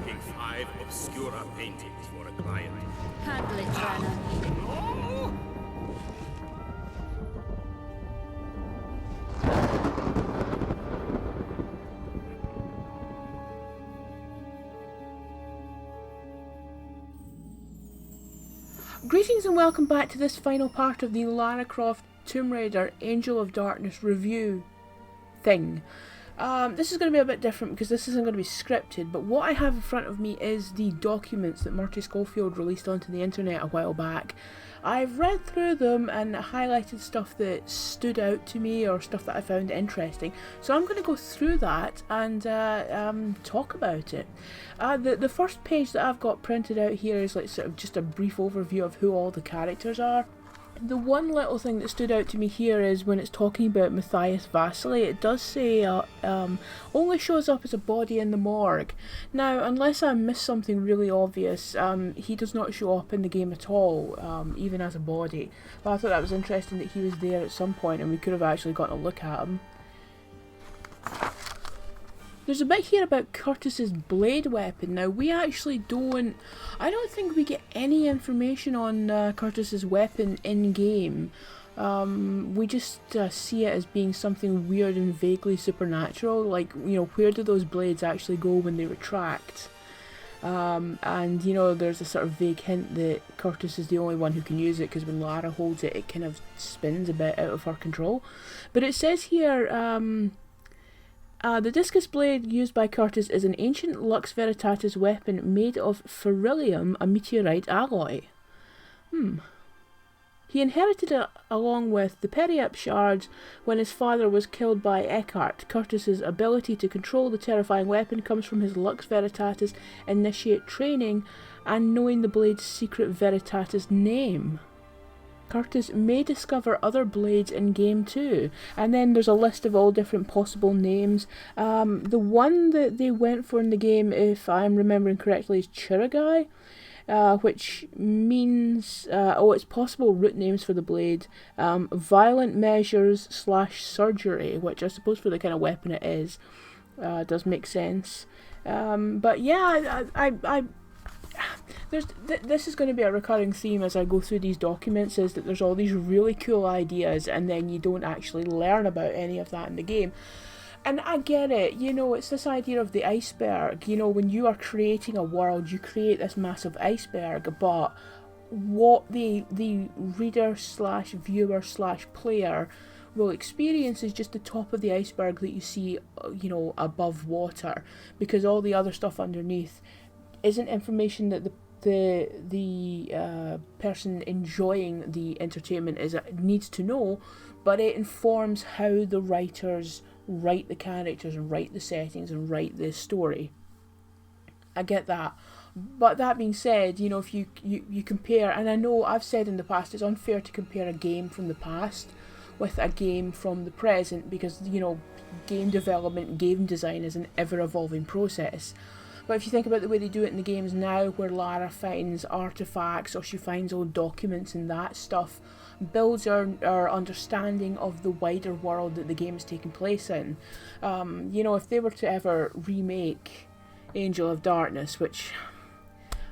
making 5 Obscura paintings for a client. Handle it, Turner. No! Greetings and welcome back to this final part of the Lara Croft Tomb Raider Angel of Darkness review thing. This is going to be a bit different because this isn't going to be scripted, but what I have in front of me is the documents that Murty Schofield released onto the internet a while back. I've read through them and highlighted stuff that stood out to me or stuff that I found interesting, so I'm going to go through that and talk about it. The first page that I've got printed out here is like sort of just a brief overview of who all the characters are. The one little thing that stood out to me here is when it's talking about Matthias Vasily, it does say only shows up as a body in the morgue. Now, unless I missed something really obvious, he does not show up in the game at all, even as a body. But I thought that was interesting that he was there at some point and we could have actually gotten a look at him. There's a bit here about Curtis's blade weapon. Now, we actually I don't think we get any information on Curtis's weapon in-game. We just see it as being something weird and vaguely supernatural. Like, you know, where do those blades actually go when they retract? And, you know, there's a sort of vague hint that Curtis is the only one who can use it because when Lara holds it, it kind of spins a bit out of her control. But it says here, the discus blade used by Curtis is an ancient Lux Veritatis weapon made of beryllium, a meteorite alloy. He inherited it along with the Periap shards when his father was killed by Eckhart. Curtis's ability to control the terrifying weapon comes from his Lux Veritatis initiate training and knowing the blade's secret Veritatis name. Curtis may discover other blades in game too, and then there's a list of all different possible names. The one that they went for in the game, if I'm remembering correctly, is Chiragai, which means, it's possible root names for the blade. Violent measures / surgery, which I suppose for the kind of weapon it is, does make sense. But yeah, this is going to be a recurring theme as I go through these documents, is that there's all these really cool ideas and then you don't actually learn about any of that in the game. And I get it, you know, it's this idea of the iceberg. You know, when you are creating a world, you create this massive iceberg, but what the reader / viewer / player will experience is just the top of the iceberg that you see, you know, above water, because all the other stuff underneath isn't information that the person enjoying the entertainment needs to know, but it informs how the writers write the characters and write the settings and write the story. I get that. But that being said, you know, if you compare, and I know I've said in the past it's unfair to compare a game from the past with a game from the present, because, you know, game development, game design is an ever-evolving process. But if you think about the way they do it in the games now, where Lara finds artifacts or she finds old documents and that stuff, builds our understanding of the wider world that the game is taking place in. You know, if they were to ever remake Angel of Darkness, which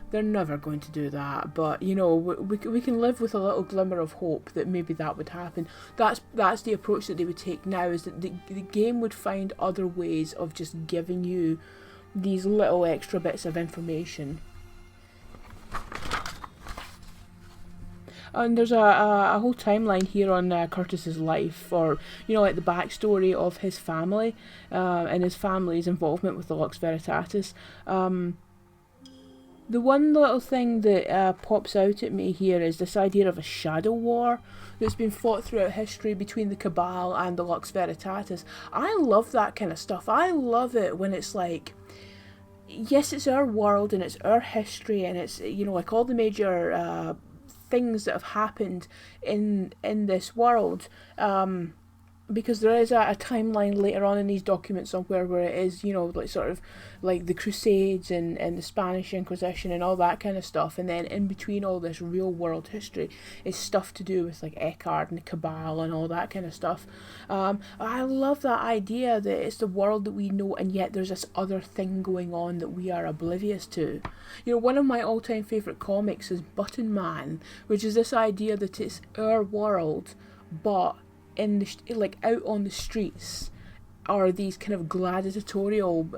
they're never going to do that, but, you know, we can live with a little glimmer of hope that maybe that would happen. That's the approach that they would take now, is that the game would find other ways of just giving you these little extra bits of information. And there's a whole timeline here on Curtis's life, or, you know, like the backstory of his family and his family's involvement with the Lux Veritatis. The one little thing that pops out at me here is this idea of a shadow war that's been fought throughout history between the Cabal and the Lux Veritatis. I love that kind of stuff. I love it when it's like, yes, it's our world and it's our history and it's, you know, like all the major things that have happened in this world. because there is a timeline later on in these documents somewhere where it is, you know, like sort of like the Crusades and the Spanish Inquisition and all that kind of stuff, and then in between all this real world history is stuff to do with like Eckhart and the Cabal and all that kind of stuff. I love that idea that it's the world that we know, and yet there's this other thing going on that we are oblivious to. You know, one of my all-time favourite comics is Button Man, which is this idea that it's our world, but in the like out on the streets are these kind of gladiatorial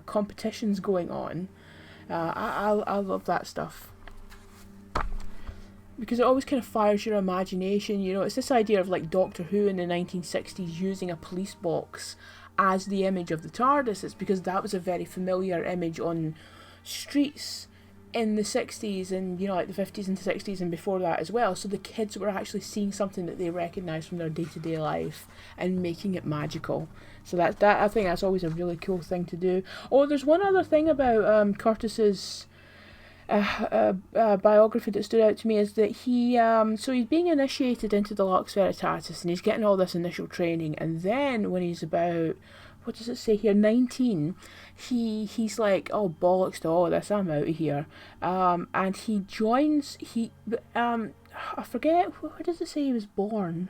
competitions going on. I love that stuff because it always kind of fires your imagination. You know, it's this idea of like Doctor Who in the 1960s using a police box as the image of the TARDIS. It's because that was a very familiar image on streets in the 60s and, you know, like the 50s and 60s and before that as well. So the kids were actually seeing something that they recognised from their day-to-day life and making it magical. So that I think that's always a really cool thing to do. Oh, there's one other thing about Curtis's biography that stood out to me, is that he so he's being initiated into the Lux Veritatis and he's getting all this initial training, and then when he's about, what does it say here, 19, he's like, oh bollocks to all this, I'm out of here, and he joins, I forget, where does it say he was born?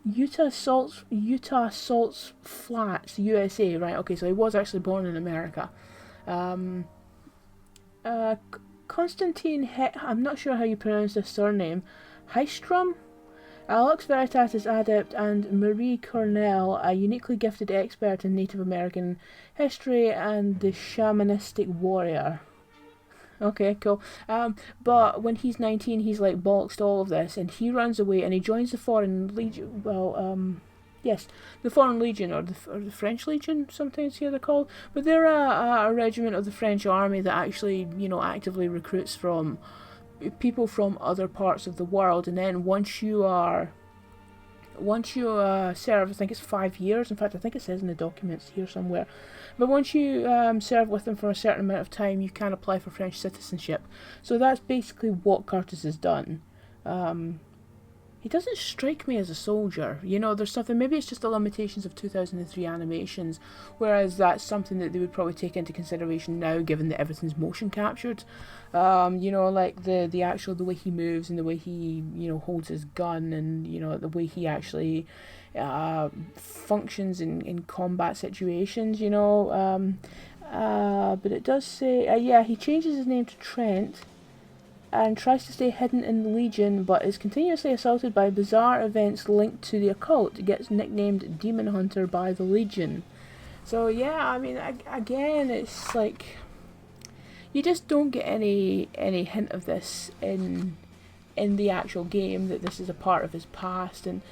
Utah Salts Flats, USA, right? Okay, so he was actually born in America. Constantine I'm not sure how you pronounce this surname, Heistrom, a Lux Veritatis adept, and Marie Cornell, a uniquely gifted expert in Native American history and the shamanistic warrior. Okay, cool. But when he's 19, he's like bollocks to all of this, and he runs away and he joins the Foreign Legion. Yes, the Foreign Legion, or the French Legion, sometimes here they're called. But they're a regiment of the French army that actually, you know, actively recruits from people from other parts of the world. And then once you serve, I think it's 5 years. In fact, I think it says in the documents here somewhere. But once you serve with them for a certain amount of time, you can apply for French citizenship. So that's basically what Curtis has done. He doesn't strike me as a soldier. You know, there's something, maybe it's just the limitations of 2003 animations, whereas that's something that they would probably take into consideration now, given that everything's motion captured. You know, like the way he moves and the way he, you know, holds his gun, and, you know, the way he actually functions in combat situations, you know. But it does say, yeah, he changes his name to Trent and tries to stay hidden in the Legion, but is continuously assaulted by bizarre events linked to the occult. Gets nicknamed Demon Hunter by the Legion. So yeah, I mean, again, it's like you just don't get any hint of this in the actual game, that this is a part of his past, and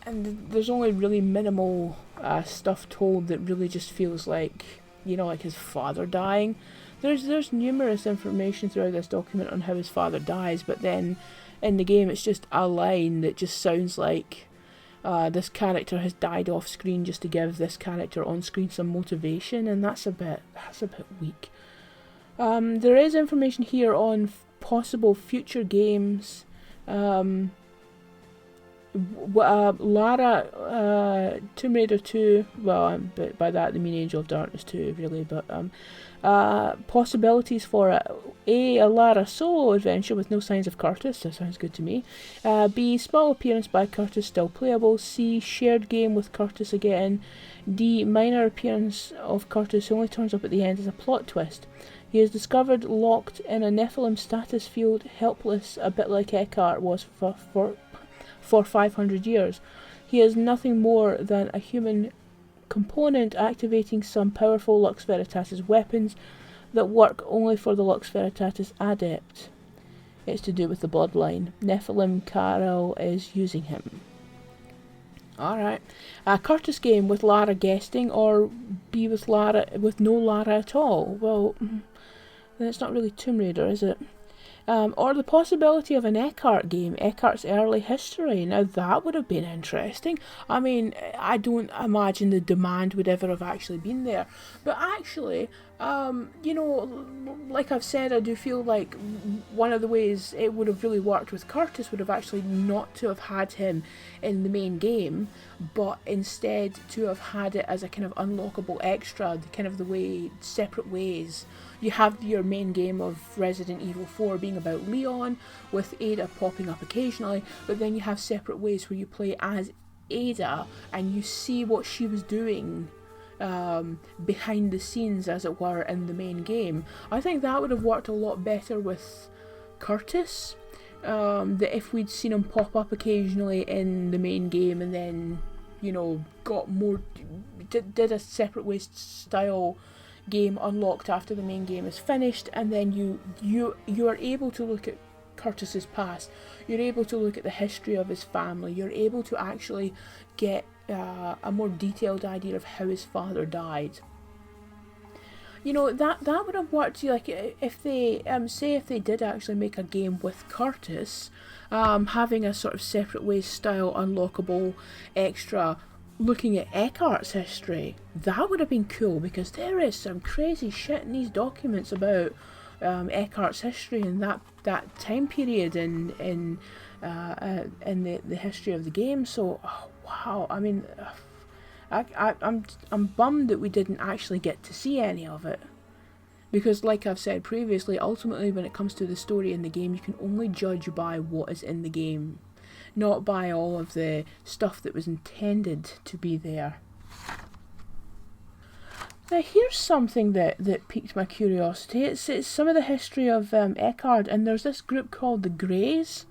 there's only really minimal stuff told that really just feels like, you know, like his father dying. There's numerous information throughout this document on how his father dies, but then in the game it's just a line that just sounds like this character has died off screen just to give this character on screen some motivation, and that's a bit weak. There is information here on possible future games. Lara, Tomb Raider 2, well, but by that they mean Angel of Darkness 2, really, but possibilities for a Lara solo adventure with no signs of Curtis, that sounds good to me. B, small appearance by Curtis still playable. C, shared game with Curtis again. D, minor appearance of Curtis who only turns up at the end as a plot twist. He is discovered locked in a Nephilim status field, helpless, a bit like Eckhart was for 500 years. He is nothing more than a human component activating some powerful Lux Veritatis weapons that work only for the Lux Veritatis adept. It's to do with the bloodline. Nephilim Carol is using him. Alright. Curtis game with Lara guesting, or B with Lara with no Lara at all. Well, then it's not really Tomb Raider, is it? Or the possibility of an Eckhart game, Eckhart's early history. Now that would have been interesting. I mean, I don't imagine the demand would ever have actually been there. But actually, You know, like I've said, I do feel like one of the ways it would have really worked with Curtis would have actually not to have had him in the main game, but instead to have had it as a kind of unlockable extra, the kind of the way, separate ways. You have your main game of Resident Evil 4 being about Leon, with Ada popping up occasionally, but then you have separate ways where you play as Ada and you see what she was doing behind the scenes, as it were, in the main game. I think that would have worked a lot better with Curtis. That if we'd seen him pop up occasionally in the main game and then, you know, got more, did a separate way style game unlocked after the main game is finished, and then you are able to look at Curtis's past, you're able to look at the history of his family, you're able to actually get a more detailed idea of how his father died. You know, that would have worked. Like if they say if they did actually make a game with Curtis, having a sort of separate way style unlockable extra looking at Eckhart's history, that would have been cool, because there is some crazy shit in these documents about Eckhart's history and that time period in the history of the game. So wow, I mean, I'm bummed that we didn't actually get to see any of it, because like I've said previously, ultimately when it comes to the story in the game, you can only judge by what is in the game, not by all of the stuff that was intended to be there. Now here's something that piqued my curiosity. It's some of the history of Eckhart, and there's this group called the Greys.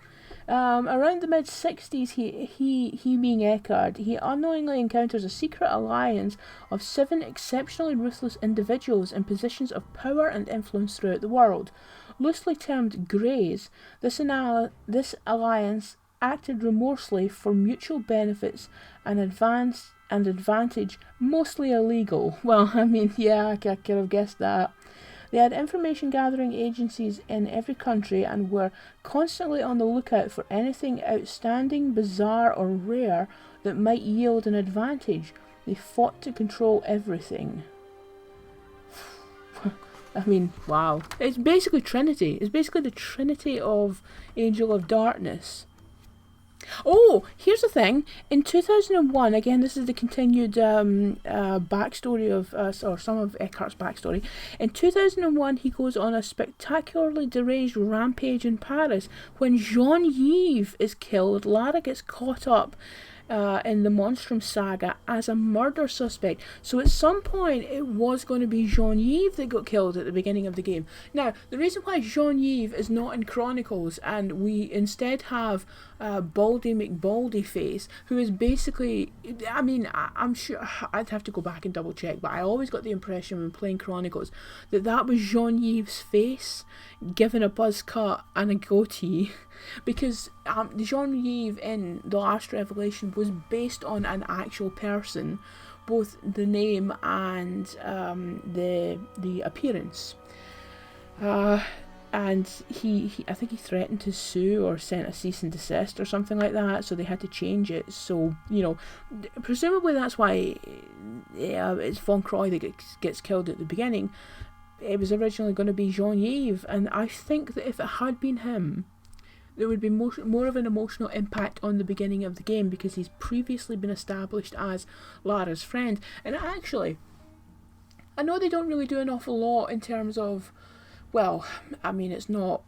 Around the mid-60s, he being Eckhart, he unknowingly encounters a secret alliance of 7 exceptionally ruthless individuals in positions of power and influence throughout the world. Loosely termed Greys, this alliance acted remorselessly for mutual benefits and advantage, mostly illegal. Well, I mean, yeah, I could have guessed that. They had information gathering agencies in every country and were constantly on the lookout for anything outstanding, bizarre, or rare that might yield an advantage. They fought to control everything. I mean, wow. It's basically Trinity. It's basically the Trinity of Angel of Darkness. Oh, here's the thing. In 2001, again, this is the continued backstory of, or some of Eckhart's backstory. In 2001, he goes on a spectacularly deranged rampage in Paris. When Jean-Yves is killed, Lara gets caught up in the Monstrum saga as a murder suspect. So at some point it was going to be Jean-Yves that got killed at the beginning of the game. Now, the reason why Jean-Yves is not in Chronicles and we instead have Baldy McBaldyface, who is basically, I mean, I'm sure I'd have to go back and double check, but I always got the impression when playing Chronicles that was Jean-Yves' face given a buzz cut and a goatee, because Jean-Yves in The Last Revelation was based on an actual person, both the name and the appearance. And he I think he threatened to sue or sent a cease and desist or something like that, so they had to change it. So, you know, presumably that's why it's Von Croy that gets killed at the beginning. It was originally going to be Jean-Yves, and I think that if it had been him, there would be more of an emotional impact on the beginning of the game, because he's previously been established as Lara's friend. And actually, I know they don't really do an awful lot in terms of, well, I mean, it's not,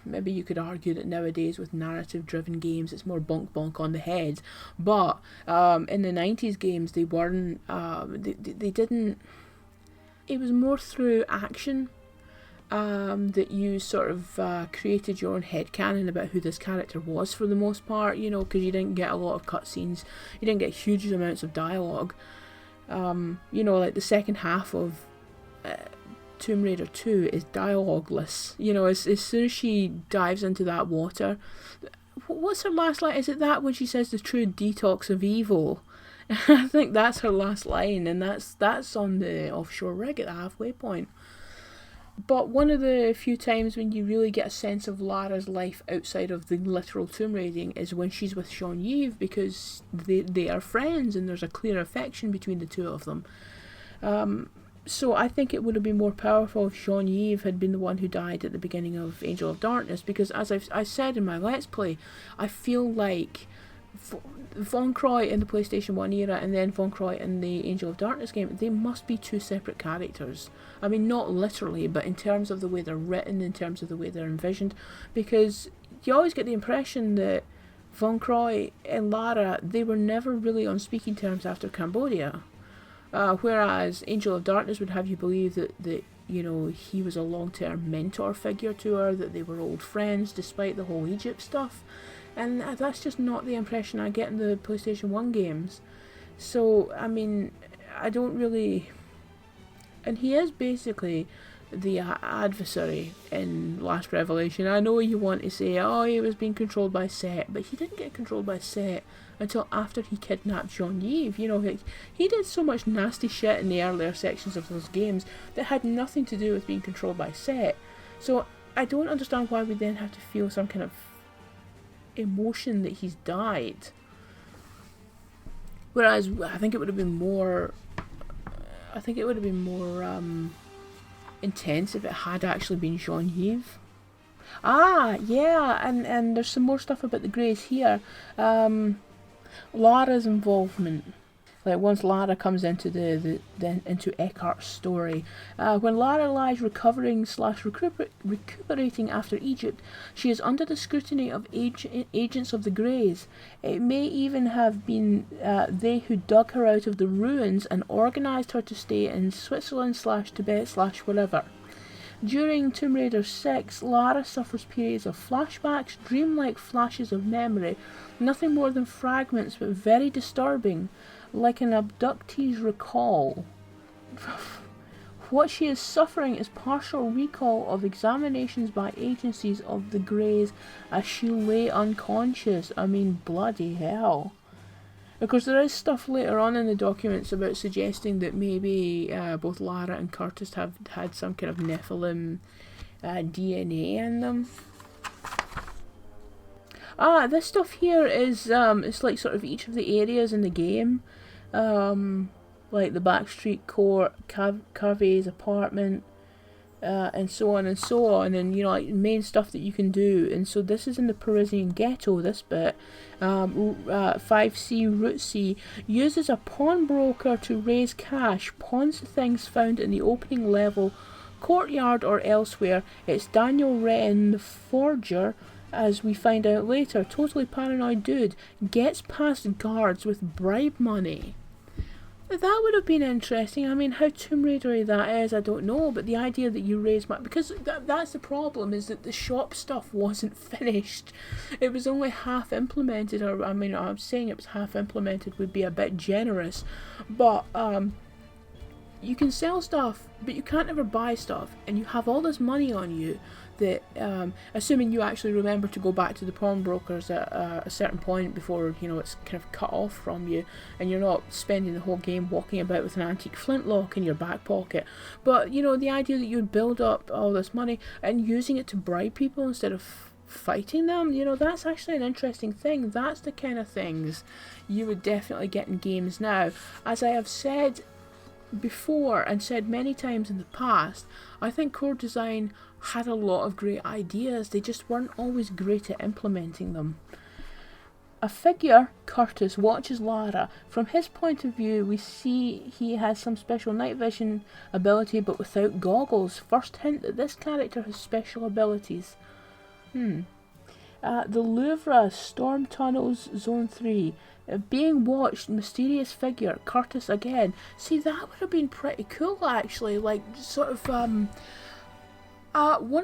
maybe you could argue that nowadays with narrative-driven games it's more bonk on the head, but in the 90s games they weren't, they didn't, it was more through action that you sort of created your own headcanon about who this character was for the most part, you know, because you didn't get a lot of cutscenes, you didn't get huge amounts of dialogue. You know, like the second half of Tomb Raider 2 is dialogueless. You know, as soon as she dives into that water, what's her last line? Is it that when she says the true detox of evil? I think that's her last line, and that's on the offshore rig at the halfway point. But one of the few times when you really get a sense of Lara's life outside of the literal tomb raiding is when she's with Jean-Yves, because they are friends and there's a clear affection between the two of them. So I think it would have been more powerful if Jean-Yves had been the one who died at the beginning of Angel of Darkness, because as I said in my Let's Play, I feel like Von Croy in the PlayStation 1 era and then Von Croy in the Angel of Darkness game, they must be two separate characters. I mean, not literally, but in terms of the way they're written, in terms of the way they're envisioned, because you always get the impression that Von Croy and Lara, they were never really on speaking terms after Cambodia. Whereas Angel of Darkness would have you believe that you know, he was a long-term mentor figure to her, that they were old friends despite the whole Egypt stuff. And that's just not the impression I get in the PlayStation 1 games. So, I mean, I don't really... And he is basically the adversary in Last Revelation. I know you want to say, oh, he was being controlled by Set, but he didn't get controlled by Set until after he kidnapped Jean-Yves. You know, he did so much nasty shit in the earlier sections of those games that had nothing to do with being controlled by Set. So I don't understand why we then have to feel some kind of emotion that he's died. Whereas I think it would have been more intense if it had actually been Jean-Yves. Ah, yeah, and there's some more stuff about the Greys here. Lara's involvement. Like once Lara comes into into Eckhart's story, when Lara lies recuperating after Egypt, she is under the scrutiny of agents of the Greys. It may even have been they who dug her out of the ruins and organised her to stay in Switzerland / Tibet / wherever. During Tomb Raider 6, Lara suffers periods of flashbacks, dreamlike flashes of memory, nothing more than fragments but very disturbing, like an abductee's recall. What she is suffering is partial recall of examinations by agencies of the Greys as she lay unconscious. I mean, bloody hell. Of course, there is stuff later on in the documents about suggesting that maybe both Lara and Curtis have had some kind of Nephilim DNA in them. Ah, this stuff here is it's like sort of each of the areas in the game, like the Backstreet Court, Carvey's apartment, and so on and so on, and you know, like main stuff that you can do. And so this is in the Parisian ghetto, this bit. 5C Route C uses a pawnbroker to raise cash, pawns the things found in the opening level courtyard or elsewhere. It's Daniel Wren, the forger, as we find out later. Totally paranoid dude, gets past guards with bribe money. That would have been interesting. I mean, how Tomb Raidery that is, I don't know, but the idea that you raise money, because that's the problem, is that the shop stuff wasn't finished. It was only half implemented, or I mean, I'm saying it was half implemented would be a bit generous, but you can sell stuff, but you can't ever buy stuff, and you have all this money on you that, assuming you actually remember to go back to the pawnbrokers at a certain point before, you know, it's kind of cut off from you, and you're not spending the whole game walking about with an antique flintlock in your back pocket. But, you know, the idea that you'd build up all this money and using it to bribe people instead of fighting them, you know, that's actually an interesting thing. That's the kind of things you would definitely get in games now. As I have said before and said many times in the past, I think Core Design had a lot of great ideas, they just weren't always great at implementing them. A figure, Curtis, watches Lara. From his point of view, we see he has some special night vision ability but without goggles. First hint that this character has special abilities. The Louvre, Storm Tunnels, Zone 3. Being watched, mysterious figure, Curtis again. See, that would have been pretty cool, actually. Like, sort of, one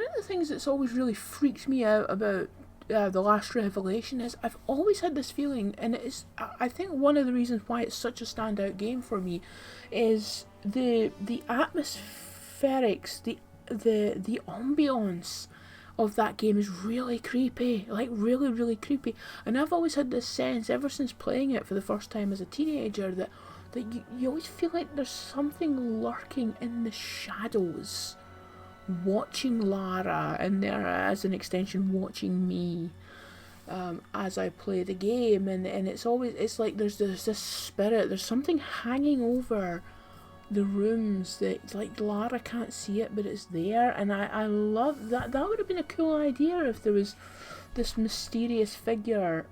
of the things that's always really freaked me out about The Last Revelation is I've always had this feeling, and it is, I think one of the reasons why it's such a standout game for me is the atmospherics, the ambience of that game is really creepy, like really creepy. And I've always had this sense ever since playing it for the first time as a teenager that you always feel like there's something lurking in the shadows watching Lara, and there as an extension watching me as I play the game, and it's always, it's like there's this spirit, there's something hanging over the rooms that, like, Lara can't see it, but it's there, and I love that. That would have been a cool idea if there was this mysterious figure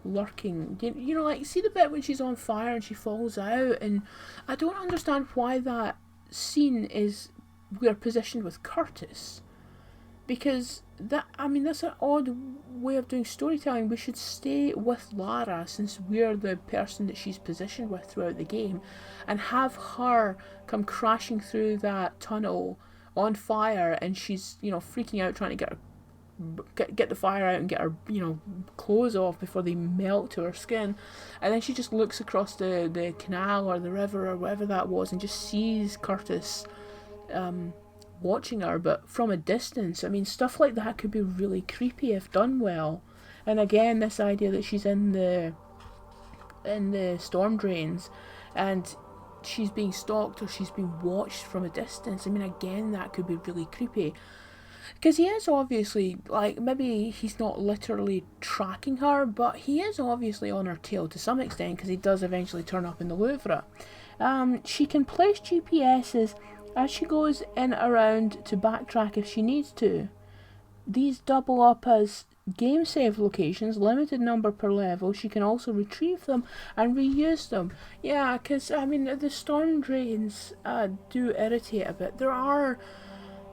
lurking. You know, like, see the bit when she's on fire and she falls out, and I don't understand why that scene is we're positioned with Curtis, because that's an odd way of doing storytelling. We should stay with Lara, since we're the person that she's positioned with throughout the game, and have her come crashing through that tunnel on fire, and she's, you know, freaking out trying to get the fire out and get her, you know, clothes off before they melt to her skin, and then she just looks across the canal or the river or whatever that was and just sees Curtis watching her, but from a distance. I mean, stuff like that could be really creepy if done well. And again, this idea that she's in the storm drains and she's being stalked or she's being watched from a distance. I mean, again, that could be really creepy. Because he is obviously, like, maybe he's not literally tracking her, but he is obviously on her tail to some extent, because he does eventually turn up in the Louvre. She can place GPSs as she goes in around to backtrack if she needs to. These double up as game save locations, limited number per level. She can also retrieve them and reuse them. Yeah, because, I mean, the storm drains do irritate a bit. There are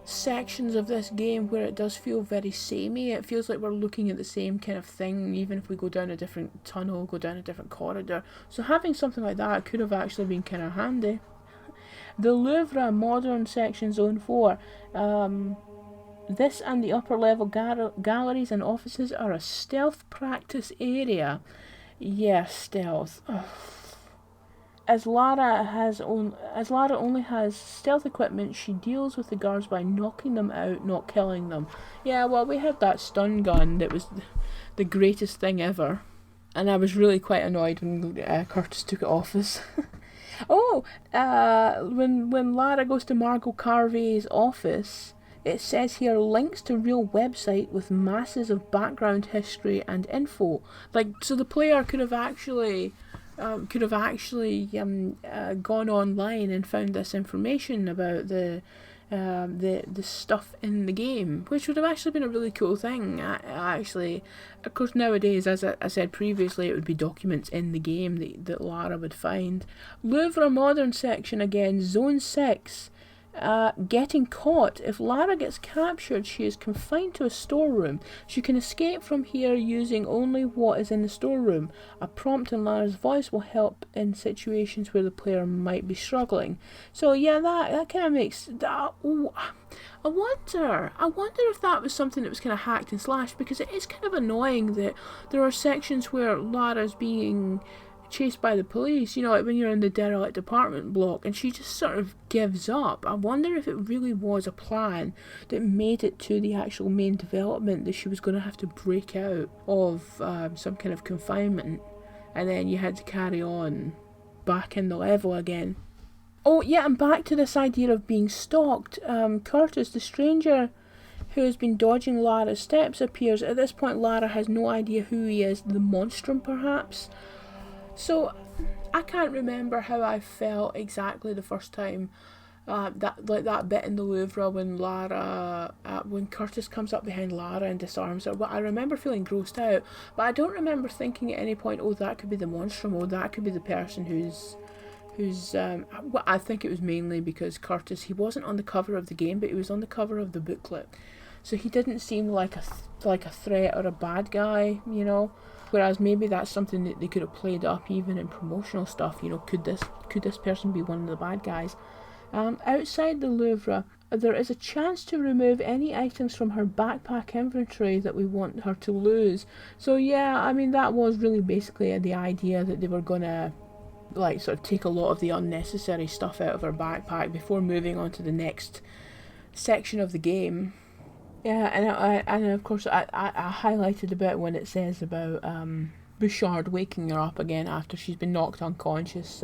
sections of this game where it does feel very samey. It feels like we're looking at the same kind of thing, even if we go down a different tunnel, go down a different corridor. So having something like that could have actually been kind of handy. The Louvre Modern Section Zone 4. This and the upper level galleries and offices are a stealth practice area. Yeah, stealth. Ugh. As Lara only has stealth equipment, she deals with the guards by knocking them out, not killing them. Yeah, well, we had that stun gun that was the greatest thing ever, and I was really quite annoyed when Curtis took it off us. When Lara goes to Margot Carvey's office, it says here links to real website with masses of background history and info. Like, so the player could have actually gone online and found this information about the stuff in the game, which would have actually been a really cool thing. Actually, of course, nowadays, as I said previously, it would be documents in the game that Lara would find. Louvre Modern Section again, Zone 6. Getting caught. If Lara gets captured, she is confined to a storeroom. She can escape from here using only what is in the storeroom. A prompt in Lara's voice will help in situations where the player might be struggling. So yeah, that kind of makes that. Oh, I wonder if that was something that was kind of hacked and slashed, because it is kind of annoying that there are sections where Lara's being chased by the police, you know, like when you're in the derelict apartment block, and she just sort of gives up. I wonder if it really was a plan that made it to the actual main development that she was going to have to break out of some kind of confinement, and then you had to carry on back in the level again. Oh yeah, and back to this idea of being stalked. Curtis, the stranger who has been dodging Lara's steps, appears. At this point, Lara has no idea who he is. The monstrum, perhaps? So, I can't remember how I felt exactly the first time, that bit in the Louvre when when Curtis comes up behind Lara and disarms her. Well, I remember feeling grossed out, but I don't remember thinking at any point, oh, that could be the monstrum, oh, that could be the person who's well, I think it was mainly because Curtis, he wasn't on the cover of the game, but he was on the cover of the booklet, so he didn't seem like a threat or a bad guy, you know. Whereas maybe that's something that they could have played up even in promotional stuff. You know, could this person be one of the bad guys? Outside the Louvre, there is a chance to remove any items from her backpack inventory that we want her to lose. So yeah, I mean, that was really basically the idea, that they were gonna like sort of take a lot of the unnecessary stuff out of her backpack before moving on to the next section of the game. Yeah, and of course I highlighted a bit when it says about Bouchard waking her up again after she's been knocked unconscious.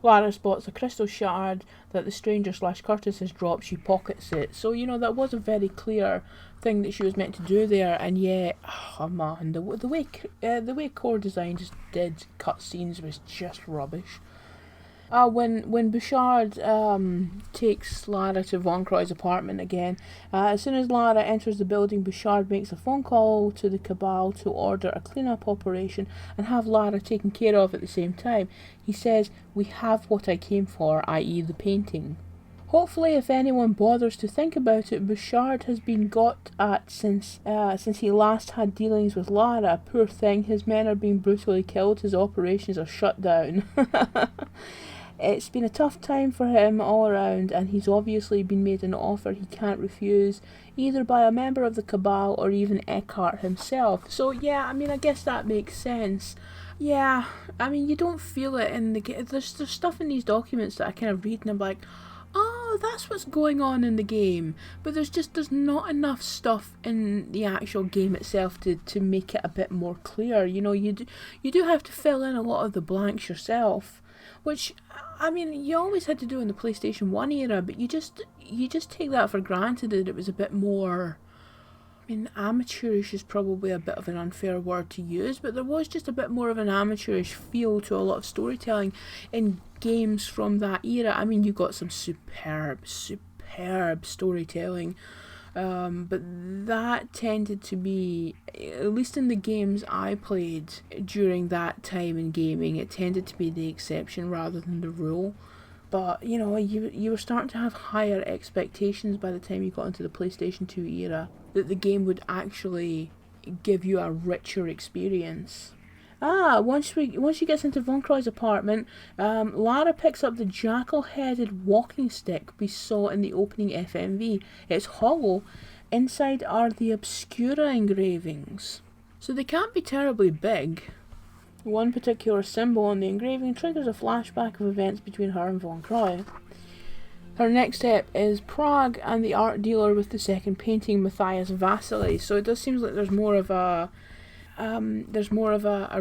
Lara spots a crystal shard that the stranger / Curtis has dropped. She pockets it. So, you know, that was a very clear thing that she was meant to do there. And yet, oh man, the way core design just did cutscenes was just rubbish. When Bouchard takes Lara to Von Croy's apartment again, as soon as Lara enters the building, Bouchard makes a phone call to the Cabal to order a clean-up operation and have Lara taken care of at the same time. He says, "We have what I came for, i.e. the painting." Hopefully, if anyone bothers to think about it, Bouchard has been got at since he last had dealings with Lara. Poor thing, his men are being brutally killed, his operations are shut down. It's been a tough time for him all around, and he's obviously been made an offer he can't refuse, either by a member of the Cabal or even Eckhart himself. So yeah, I mean, I guess that makes sense. Yeah, I mean, you don't feel it in the game. There's stuff in these documents that I kind of read and I'm like, oh, that's what's going on in the game. But there's not enough stuff in the actual game itself to make it a bit more clear. You know, you do have to fill in a lot of the blanks yourself, which, I mean, you always had to do in the PlayStation 1 era, but you just take that for granted that it was a bit more, I mean, amateurish is probably a bit of an unfair word to use, but there was just a bit more of an amateurish feel to a lot of storytelling in games from that era. I mean, you got some superb storytelling, but that tended to be, at least in the games I played during that time in gaming, it tended to be the exception rather than the rule. But, you know, you were starting to have higher expectations by the time you got into the PlayStation 2 era, that the game would actually give you a richer experience. Once she gets into Von Croy's apartment, Lara picks up the jackal-headed walking stick we saw in the opening FMV. It's hollow. Inside are the Obscura engravings. So they can't be terribly big. One particular symbol on the engraving triggers a flashback of events between her and Von Croy. Her next step is Prague and the art dealer with the second painting, Matthias Vasily. So it does seem like there's more of a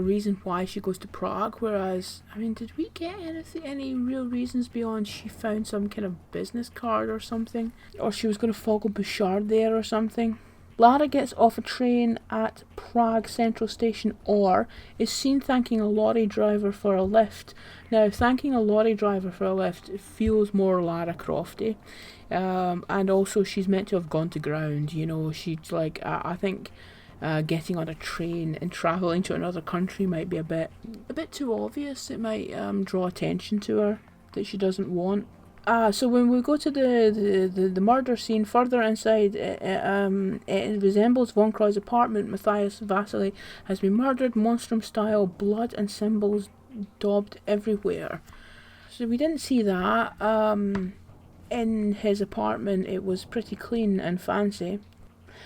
reason why she goes to Prague. Whereas, I mean, did we get any real reasons beyond she found some kind of business card or something, or she was going to follow Bouchard there or something? Lara gets off a train at Prague Central Station or is seen thanking a lorry driver for a lift. Now, thanking a lorry driver for a lift feels more Lara Crofty. And also she's meant to have gone to ground, you know, she's like, I think getting on a train and travelling to another country might be a bit too obvious. It might draw attention to her that she doesn't want. So when we go to the murder scene further inside, it resembles Von Croy's apartment. Matthias Vasily has been murdered, monstrum style, blood and symbols daubed everywhere. So we didn't see that. In his apartment it was pretty clean and fancy.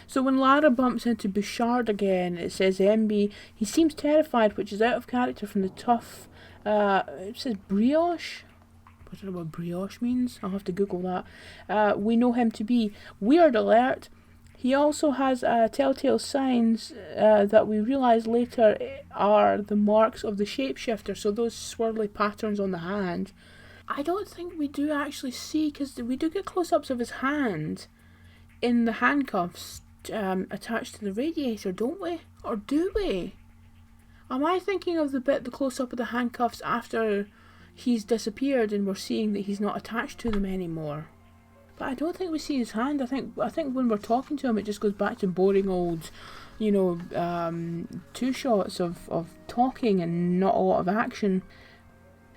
So when Lara bumps into Bouchard again, it says MB. He seems terrified, which is out of character from the tough, it says brioche? I don't know what brioche means. I'll have to Google that. We know him to be. Weird alert. He also has telltale signs that we realise later are the marks of the shapeshifter. So those swirly patterns on the hand. I don't think we do actually see, because we do get close-ups of his hand in the handcuffs attached to the radiator, don't we? Or do we? Am I thinking of the close-up of the handcuffs after he's disappeared and we're seeing that he's not attached to them anymore? But I don't think we see his hand. I think when we're talking to him, it just goes back to boring old, you know, two shots of talking and not a lot of action.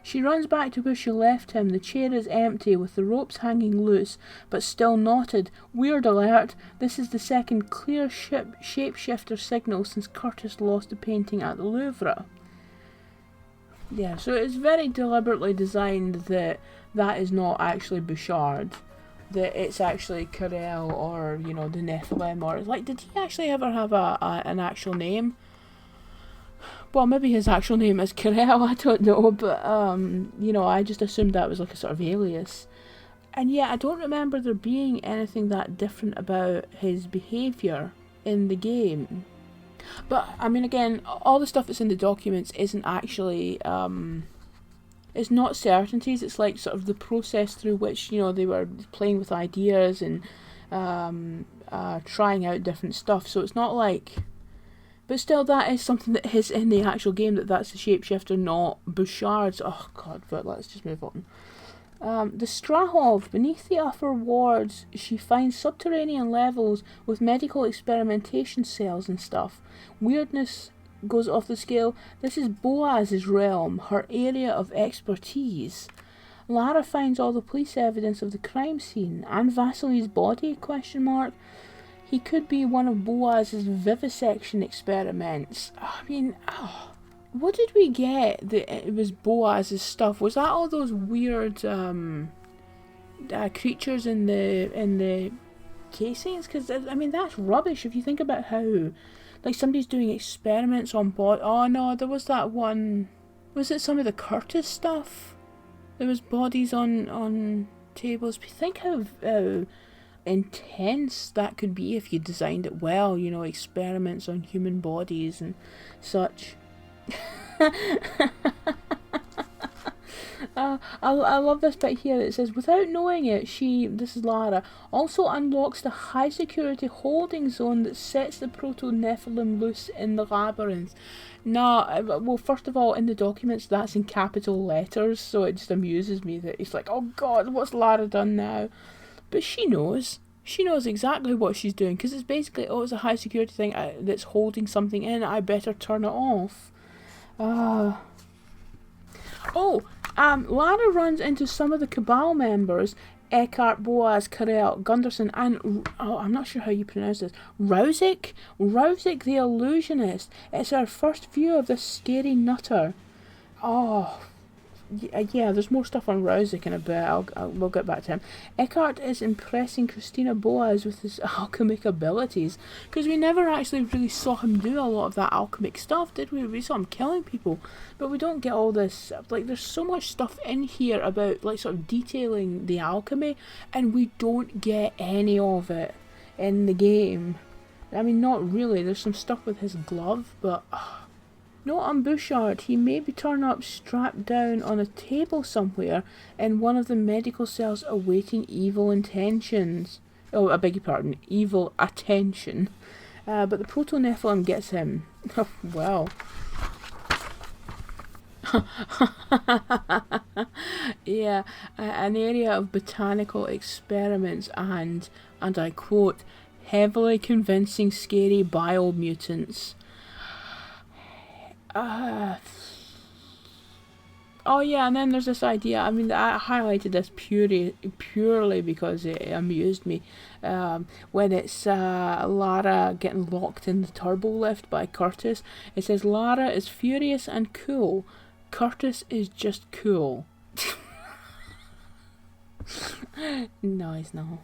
She runs back to where she left him. The chair is empty with the ropes hanging loose but still knotted. Weird alert. This is the second clear shapeshifter signal since Curtis lost the painting at the Louvre. Yeah, so it's very deliberately designed that is not actually Bouchard. That it's actually Carell or, you know, the Nephilim, or like, did he actually ever have an actual name? Well, maybe his actual name is Carell, I don't know, but you know, I just assumed that was like a sort of alias. And yeah, I don't remember there being anything that different about his behaviour in the game. But, I mean, again, all the stuff that's in the documents isn't actually, it's not certainties, it's like sort of the process through which, you know, they were playing with ideas and trying out different stuff. So it's not like But still, that is something that is in the actual game, that's the shapeshifter, not Bouchard's. Oh god, but let's just move on. The Strahov, beneath the upper wards, she finds subterranean levels with medical experimentation cells and stuff. Weirdness goes off the scale. This is Boaz's realm, her area of expertise. Lara finds all the police evidence of the crime scene and Vasily's body, ? He could be one of Boaz's vivisection experiments. I mean, what did we get that it was Boaz's stuff? Was that all those weird creatures in the casings? Because, I mean, that's rubbish if you think about how, like, somebody's doing experiments on Oh no, there was that one. Was it some of the Curtis stuff? There was bodies on tables. Think how intense that could be if you designed it well, you know, experiments on human bodies and such. I love this bit here. It says, without knowing it, this is Lara, also unlocks the high security holding zone that sets the proto-Nephilim loose in the labyrinth. Well, first of all, in the documents, that's in capital letters, so it just amuses me that it's like, oh god, what's Lara done now? But she knows. She knows exactly what she's doing, because it's basically, it's a high security thing that's holding something in, I better turn it off. Lara runs into some of the Cabal members, Eckhart, Boaz, Karel, Gunderson, and, I'm not sure how you pronounce this, Rauzik the Illusionist. It's our first view of this scary nutter. Yeah, there's more stuff on Rauzik in a bit. We'll get back to him. Eckhart is impressing Christina Boaz with his alchemic abilities, because we never actually really saw him do a lot of that alchemic stuff, did we? We saw him killing people, but we don't get all this, like, there's so much stuff in here about, like, sort of detailing the alchemy, and we don't get any of it in the game. I mean, not really. There's some stuff with his glove, but... Note on Bouchard, he maybe turn up strapped down on a table somewhere in one of the medical cells awaiting evil intentions. Oh, I beg your pardon, evil attention. But the Proto-Nephilim gets him. Well. Yeah, an area of botanical experiments and I quote, heavily convincing scary biomutants. Oh yeah, and then there's this idea, I mean, I highlighted this purely because it amused me, when it's Lara getting locked in the turbo lift by Curtis. It says, Lara is furious and cool, Curtis is just cool. No, he's not.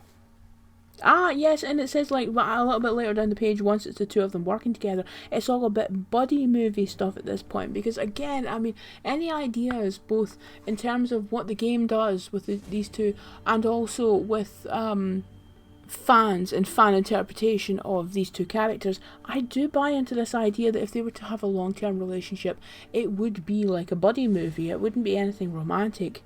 Yes, and it says, like, a little bit later down the page, once it's the two of them working together, it's all a bit buddy movie stuff at this point, because, again, I mean, any ideas, both in terms of what the game does with these two, and also with fans and fan interpretation of these two characters, I do buy into this idea that if they were to have a long-term relationship, it would be like a buddy movie, it wouldn't be anything romantic.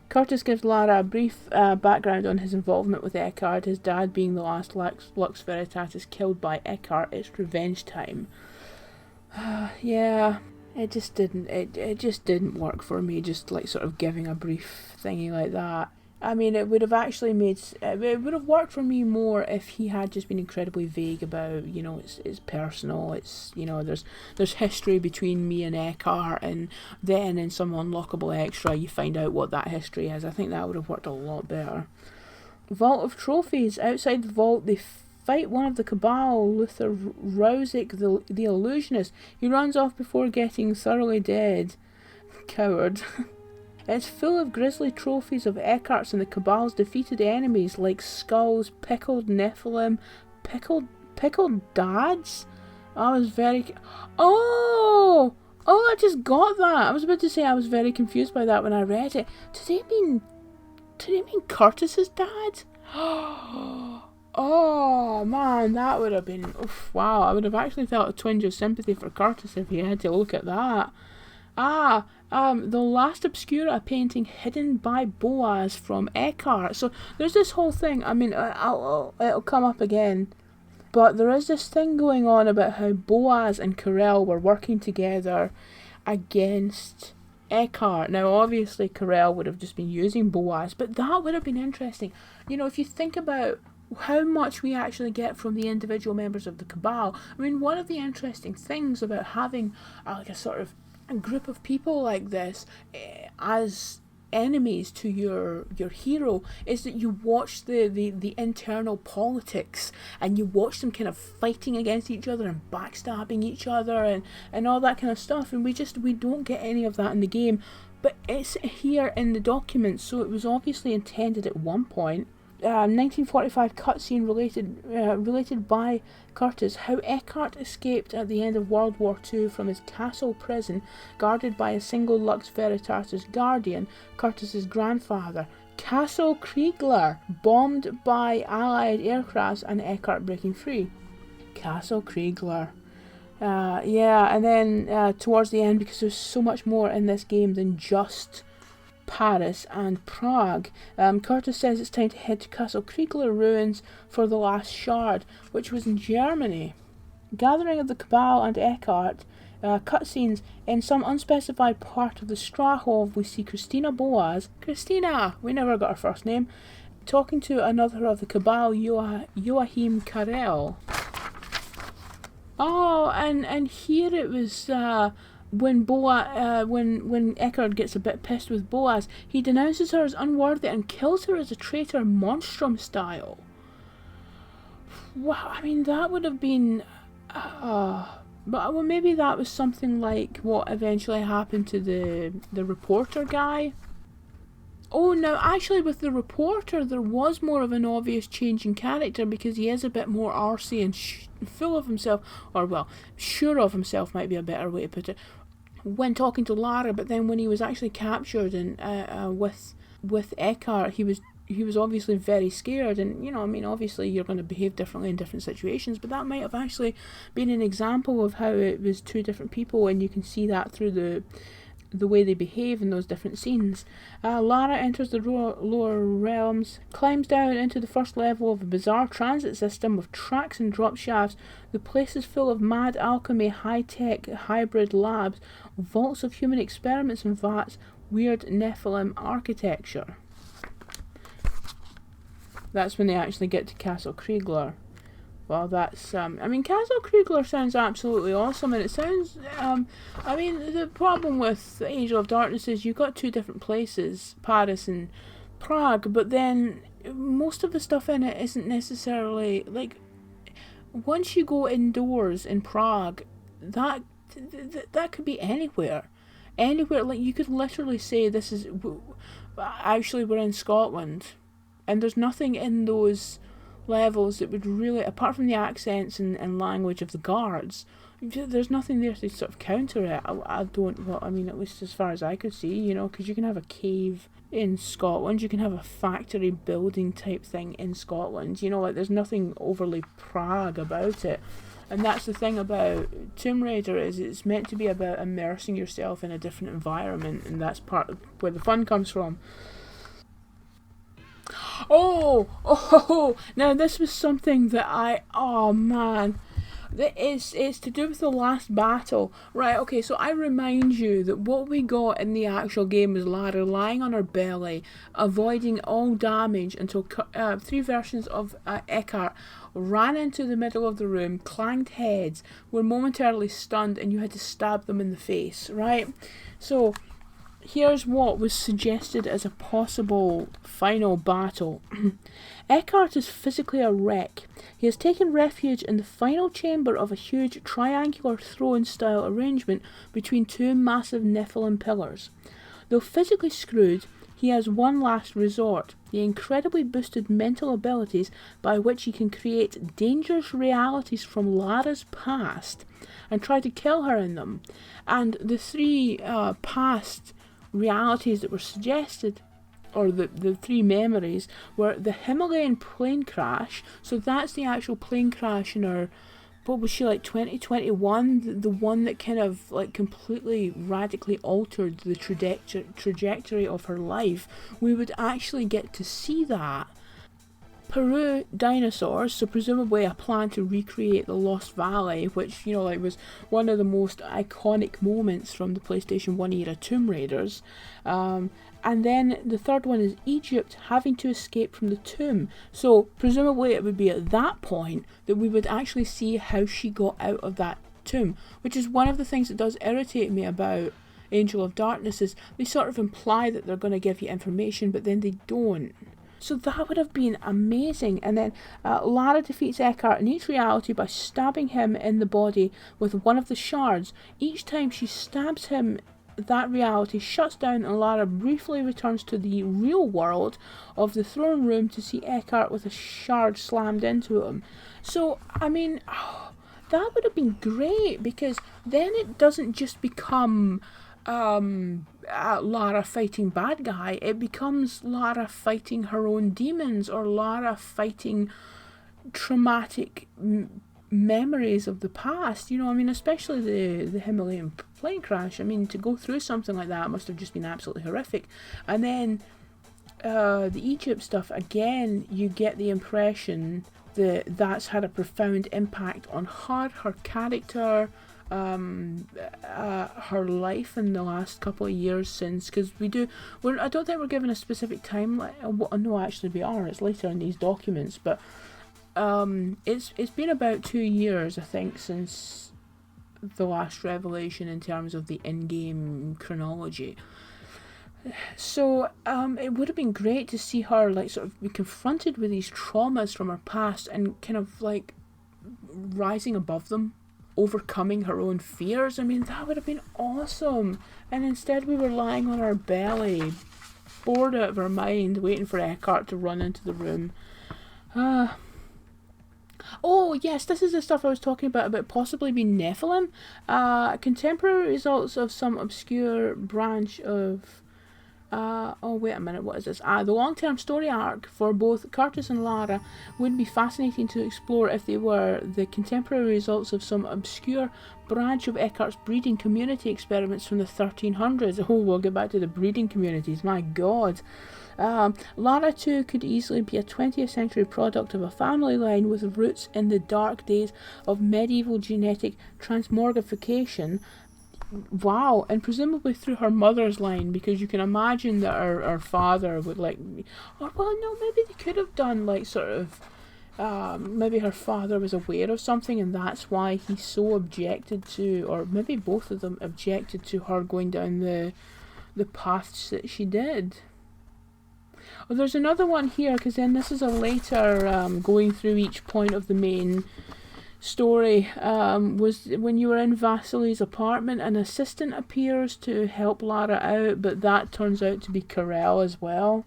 Curtis gives Lara a brief background on his involvement with Eckhart, his dad being the last Lux Veritatis killed by Eckhart. It's revenge time. Yeah, it just didn't work for me, just like sort of giving a brief thingy like that. I mean, it would have actually it would have worked for me more if he had just been incredibly vague about, you know, it's personal, it's, you know, there's history between me and Eckhart, and then in some unlockable extra you find out what that history is. I think that would have worked a lot better. Vault of Trophies. Outside the vault, they fight one of the Cabal, Luther Rauzik, the Illusionist. He runs off before getting thoroughly dead. Coward. It's full of grisly trophies of Eckhart's and the Cabal's defeated enemies, like skulls, pickled Nephilim, pickled dads. I was very... Oh, I just got that. I was about to say I was very confused by that when I read it. Did it mean Curtis's dad? Oh man, that would have been... Oof, wow, I would have actually felt a twinge of sympathy for Curtis if he had to look at that. The last Obscura painting hidden by Boaz from Eckhart. So there's this whole thing. I mean, it'll come up again. But there is this thing going on about how Boaz and Carell were working together against Eckhart. Now, obviously, Carell would have just been using Boaz, but that would have been interesting. You know, if you think about how much we actually get from the individual members of the Cabal. I mean, one of the interesting things about having like a sort of a group of people like this as enemies to your hero is that you watch the internal politics, and you watch them kind of fighting against each other and backstabbing each other and all that kind of stuff, and we don't get any of that in the game, but it's here in the documents, so it was obviously intended at one point. 1945 cutscene related by Curtis how Eckhart escaped at the end of World War II from his castle prison, guarded by a single Lux Veritatis guardian, Curtis's grandfather. Castle Kriegler bombed by Allied aircrafts and Eckhart breaking free. Castle Kriegler. And then towards the end, because there's so much more in this game than just Paris and Prague, Curtis says it's time to head to Castle Kriegler ruins for the last shard, which was in Germany. Gathering of the Cabal and Eckhart, cutscenes. In some unspecified part of the Strahov, we see Christina Boaz, Christina, we never got her first name, talking to another of the Cabal, Joachim Carell. Oh, and here it was when Eckhart gets a bit pissed with Boaz, he denounces her as unworthy and kills her as a traitor, Monstrum style. Wow, I mean, that would have been... maybe that was something like what eventually happened to the reporter guy. Oh, no, actually with the reporter there was more of an obvious change in character, because he is a bit more arsey and full of himself, or well, sure of himself might be a better way to put it, when talking to Lara, but then when he was actually captured and with Eckhart, he was obviously very scared, and you know, I mean, obviously you're going to behave differently in different situations, but that might have actually been an example of how it was two different people, and you can see that through the way they behave in those different scenes. Lara enters the lower realms, climbs down into the first level of a bizarre transit system with tracks and drop shafts. The place is full of mad alchemy, high-tech hybrid labs, vaults of human experiments and vats, weird Nephilim architecture. That's when they actually get to Castle Kriegler. Well, that's, I mean, Castle Kriegler sounds absolutely awesome, and it sounds, I mean, the problem with Angel of Darkness is you've got two different places, Paris and Prague, but then most of the stuff in it isn't necessarily, like, once you go indoors in Prague, that could be anywhere. Anywhere, like, you could literally say this is, actually we're in Scotland, and there's nothing in those levels that would really, apart from the accents and language of the guards, there's nothing there to sort of counter it. I mean, at least as far as I could see, you know, because you can have a cave in Scotland, you can have a factory building type thing in Scotland, you know, like there's nothing overly Prague about it. And that's the thing about Tomb Raider, is it's meant to be about immersing yourself in a different environment, and that's part of where the fun comes from. Oh, now this was something that oh man, it's to do with the last battle, right? Okay, so I remind you that what we got in the actual game was Lara lying on her belly, avoiding all damage until three versions of Eckhart ran into the middle of the room, clanged heads, were momentarily stunned, and you had to stab them in the face, right? So here's what was suggested as a possible final battle. Eckhart is physically a wreck. He has taken refuge in the final chamber of a huge triangular throne-style arrangement between two massive Nephilim pillars. Though physically screwed, he has one last resort, the incredibly boosted mental abilities by which he can create dangerous realities from Lara's past and try to kill her in them. And the three past realities that were suggested, or the three memories, were the Himalayan plane crash. So that's the actual plane crash in her, what was she, like 2021, the one that kind of like completely radically altered the trajectory of her life. We would actually get to see that. Peru dinosaurs, so presumably a plan to recreate the Lost Valley, which, like, was one of the most iconic moments from the PlayStation 1 era Tomb Raiders. And then the third one is Egypt having to escape from the tomb. So presumably it would be at that point that we would actually see how she got out of that tomb, which is one of the things that does irritate me about Angel of Darkness, is they sort of imply that they're going to give you information, but then they don't. So that would have been amazing. And then Lara defeats Eckhart in each reality by stabbing him in the body with one of the shards. Each time she stabs him, that reality shuts down and Lara briefly returns to the real world of the throne room to see Eckhart with a shard slammed into him. So, I mean, that would have been great, because then it doesn't just become Lara fighting bad guy. It becomes Lara fighting her own demons, or Lara fighting traumatic memories of the past. Especially the Himalayan plane crash. To go through something like that must have just been absolutely horrific. And then the Egypt stuff, again, you get the impression that that's had a profound impact on her character, her life in the last couple of years since, because I don't think we're given a specific timeline. No, actually we are, it's later in these documents, but it's been about 2 years, I think, since the last revelation in terms of the in-game chronology. So it would have been great to see her sort of be confronted with these traumas from her past and kind of rising above them, overcoming her own fears. That would have been awesome. And instead we were lying on our belly, bored out of our mind, waiting for Eckhart to run into the room. Oh yes, this is the stuff I was talking about possibly being Nephilim. Contemporary results of some obscure branch of wait a minute, what is this? The long-term story arc for both Curtis and Lara would be fascinating to explore if they were the contemporary results of some obscure branch of Eckhart's breeding community experiments from the 1300s. Oh, we'll get back to the breeding communities, my god. Lara too could easily be a 20th century product of a family line with roots in the dark days of medieval genetic transmogrification. Wow, and presumably through her mother's line, because you can imagine that her father would maybe they could have done maybe her father was aware of something and that's why he so objected to, or maybe both of them objected to her going down the paths that she did. Oh, there's another one here, because then this is a later going through each point of the main story. Was when you were in Vasily's apartment, an assistant appears to help Lara out, but that turns out to be Karel as well.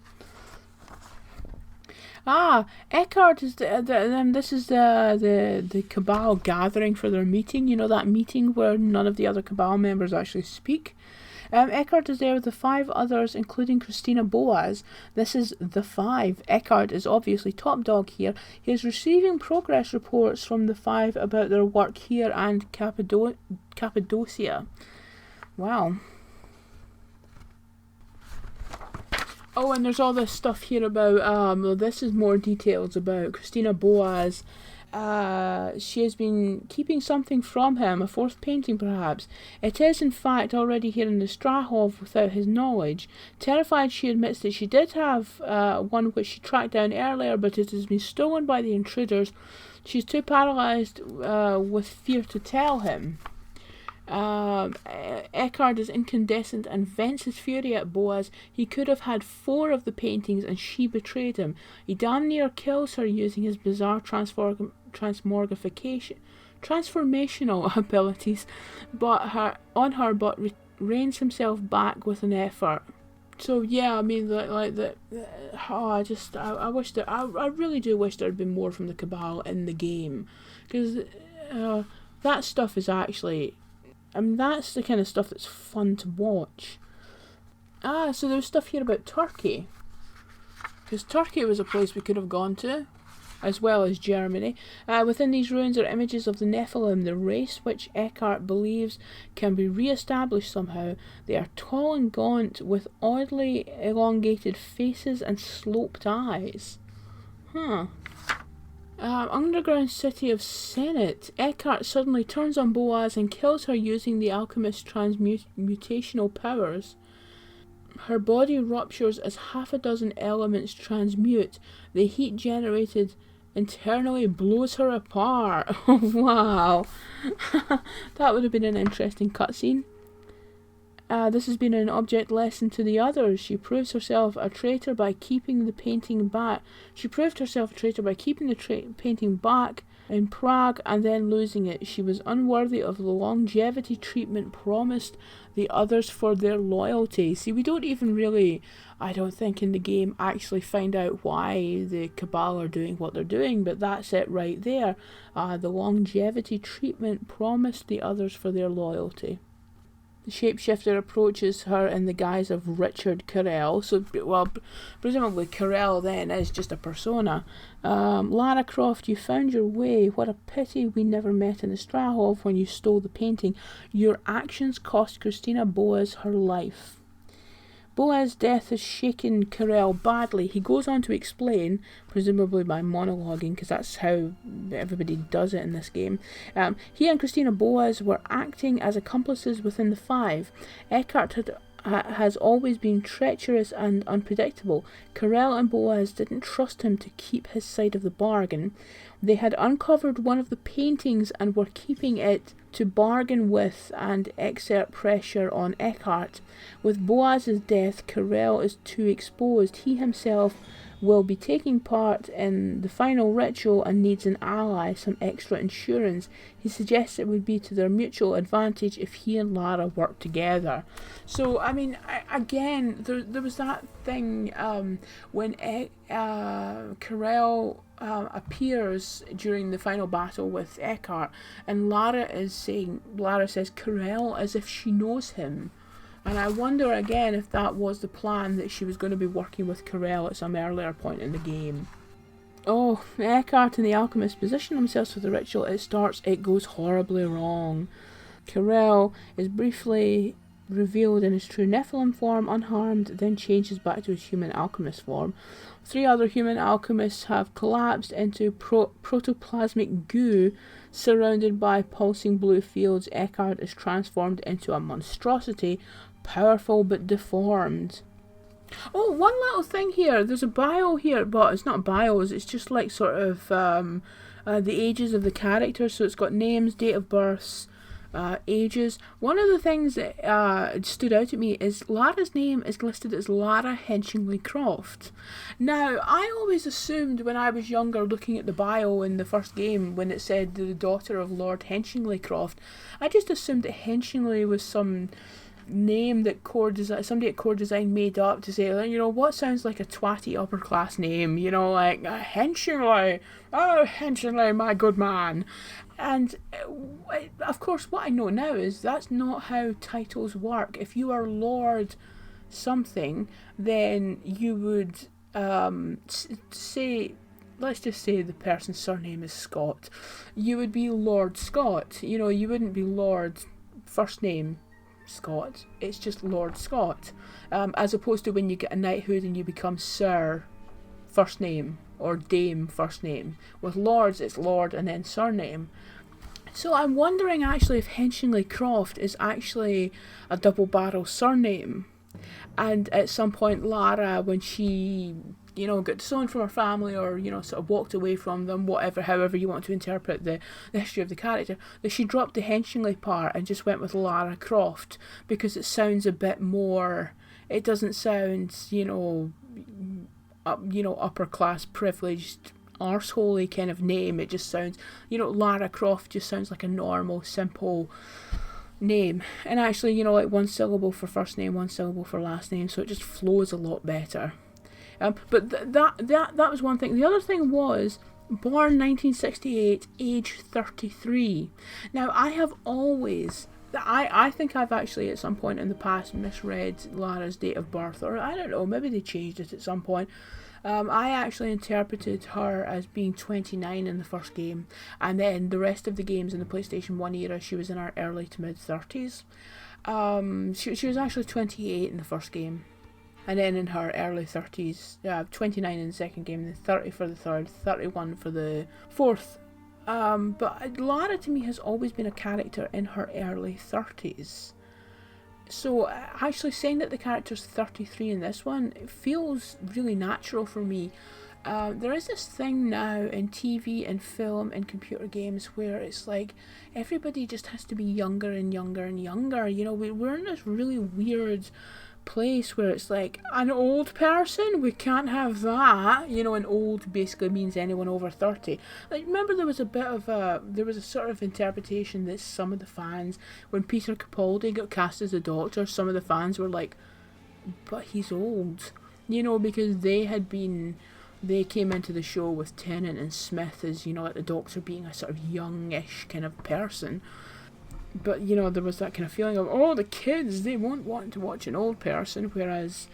Eckhart is this is the Cabal gathering for their meeting. That meeting where none of the other Cabal members actually speak. Eckhart is there with the 5 others, including Christina Boaz. This is the 5. Eckhart is obviously top dog here. He is receiving progress reports from the 5 about their work here and Cappadocia. Wow. Oh, and there's all this stuff here about, this is more details about Christina Boaz. She has been keeping something from him, a 4th painting perhaps. It is in fact already here in the Strahov without his knowledge. Terrified, she admits that she did have one which she tracked down earlier, but it has been stolen by the intruders. She's too paralysed with fear to tell him. Eckhart is incandescent and vents his fury at Boaz. He could have had 4 of the paintings and she betrayed him. He damn near kills her using his bizarre transformational abilities, but reins himself back with an effort. So yeah, I wish I really do wish there had been more from the Cabal in the game, because that stuff is actually, that's the kind of stuff that's fun to watch. So there's stuff here about Turkey, because Turkey was a place we could have gone to, as well as Germany. Within these ruins are images of the Nephilim, the race which Eckhart believes can be re-established somehow. They are tall and gaunt, with oddly elongated faces and sloped eyes. Underground city of Senate. Eckhart suddenly turns on Boaz and kills her using the alchemist's transmutational powers. Her body ruptures as half a dozen elements transmute. The heat generated internally blows her apart. Wow. That would have been an interesting cutscene. This has been an object lesson to the others. She proves herself a traitor by keeping the painting back. She proved herself a traitor by keeping the painting back in Prague and then losing it. She was unworthy of the longevity treatment promised the others for their loyalty. See, we don't even really, I don't think in the game, actually find out why the Cabal are doing what they're doing, but that's it right there. The longevity treatment promised the others for their loyalty. The shapeshifter approaches her in the guise of Richard Carell. So, well, presumably Carell then is just a persona. Lara Croft, you found your way. What a pity we never met in the Strahov when you stole the painting. Your actions cost Christina Boaz her life. Boaz's death has shaken Carell badly. He goes on to explain, presumably by monologuing, because that's how everybody does it in this game. He and Christina Boaz were acting as accomplices within the Five. Eckhart has always been treacherous and unpredictable. Carell and Boaz didn't trust him to keep his side of the bargain. They had uncovered one of the paintings and were keeping it to bargain with and exert pressure on Eckhart. With Boaz's death, Carell is too exposed. He himself will be taking part in the final ritual and needs an ally, some extra insurance. He suggests it would be to their mutual advantage if he and Lara work together. So, I mean, again, there was that thing when Carell appears during the final battle with Eckhart, and Lara says Carell as if she knows him. And I wonder again if that was the plan, that she was going to be working with Carell at some earlier point in the game. Oh, Eckhart and the alchemist position themselves for the ritual. It goes horribly wrong. Carell is briefly revealed in his true Nephilim form, unharmed, then changes back to his human alchemist form. 3 other human alchemists have collapsed into protoplasmic goo, surrounded by pulsing blue fields. Eckhart is transformed into a monstrosity, powerful but deformed. Oh, one little thing here. There's a bio here, but it's not bios. It's just like sort of the ages of the characters. So it's got names, date of births, ages. One of the things that stood out at me is Lara's name is listed as Lara Henchingley Croft. Now, I always assumed when I was younger, looking at the bio in the first game, when it said the daughter of Lord Henchingley Croft, I just assumed that Henchingley was some name that somebody at Core Design made up to say, you know, what sounds like a twatty upper class name, you know, like Henchingley, oh Henchingley, my good man. And of course what I know now is that's not how titles work. If you are Lord something, then you would say, let's just say the person's surname is Scott, you would be Lord Scott. You know, you wouldn't be Lord first name Scott, it's just Lord Scott, as opposed to when you get a knighthood and you become Sir first name or Dame first name. With Lords it's Lord and then surname. So I'm wondering actually if Henchingley Croft is actually a double barrel surname, and at some point Lara, when she, you know, got disowned from her family, or, you know, sort of walked away from them, whatever, however you want to interpret the history of the character, that she dropped the Henchingley part and just went with Lara Croft, because it sounds a bit more, it doesn't sound, you know, upper class privileged arseholey kind of name. It just sounds, you know, Lara Croft just sounds like a normal, simple name. And actually, you know, like 1 syllable for first name, 1 syllable for last name, so it just flows a lot better. But that was one thing. The other thing was, born 1968, age 33. Now, I have always, I think I've actually at some point in the past misread Lara's date of birth, or I don't know, maybe they changed it at some point. I actually interpreted her as being 29 in the first game, and then the rest of the games in the PlayStation 1 era, she was in her early to mid 30s. She was actually 28 in the first game. And then in her early 30s, 29 in the second game, then 30 for the third, 31 for the fourth. But Lara to me has always been a character in her early 30s. So actually saying that the character's 33 in this one, it feels really natural for me. There is this thing now in TV and film and computer games where it's like everybody just has to be younger and younger and younger. You know, we're in this really weird place where it's like an old person, we can't have that. You know, and old basically means anyone over 30. Like, remember there was a sort of interpretation that some of the fans, when Peter Capaldi got cast as the Doctor, some of the fans were like, but he's old. You know, because they came into the show with Tennant and Smith as, you know, like the Doctor being a sort of youngish kind of person. But, you know, there was that kind of feeling of, oh, the kids, they won't want to watch an old person, whereas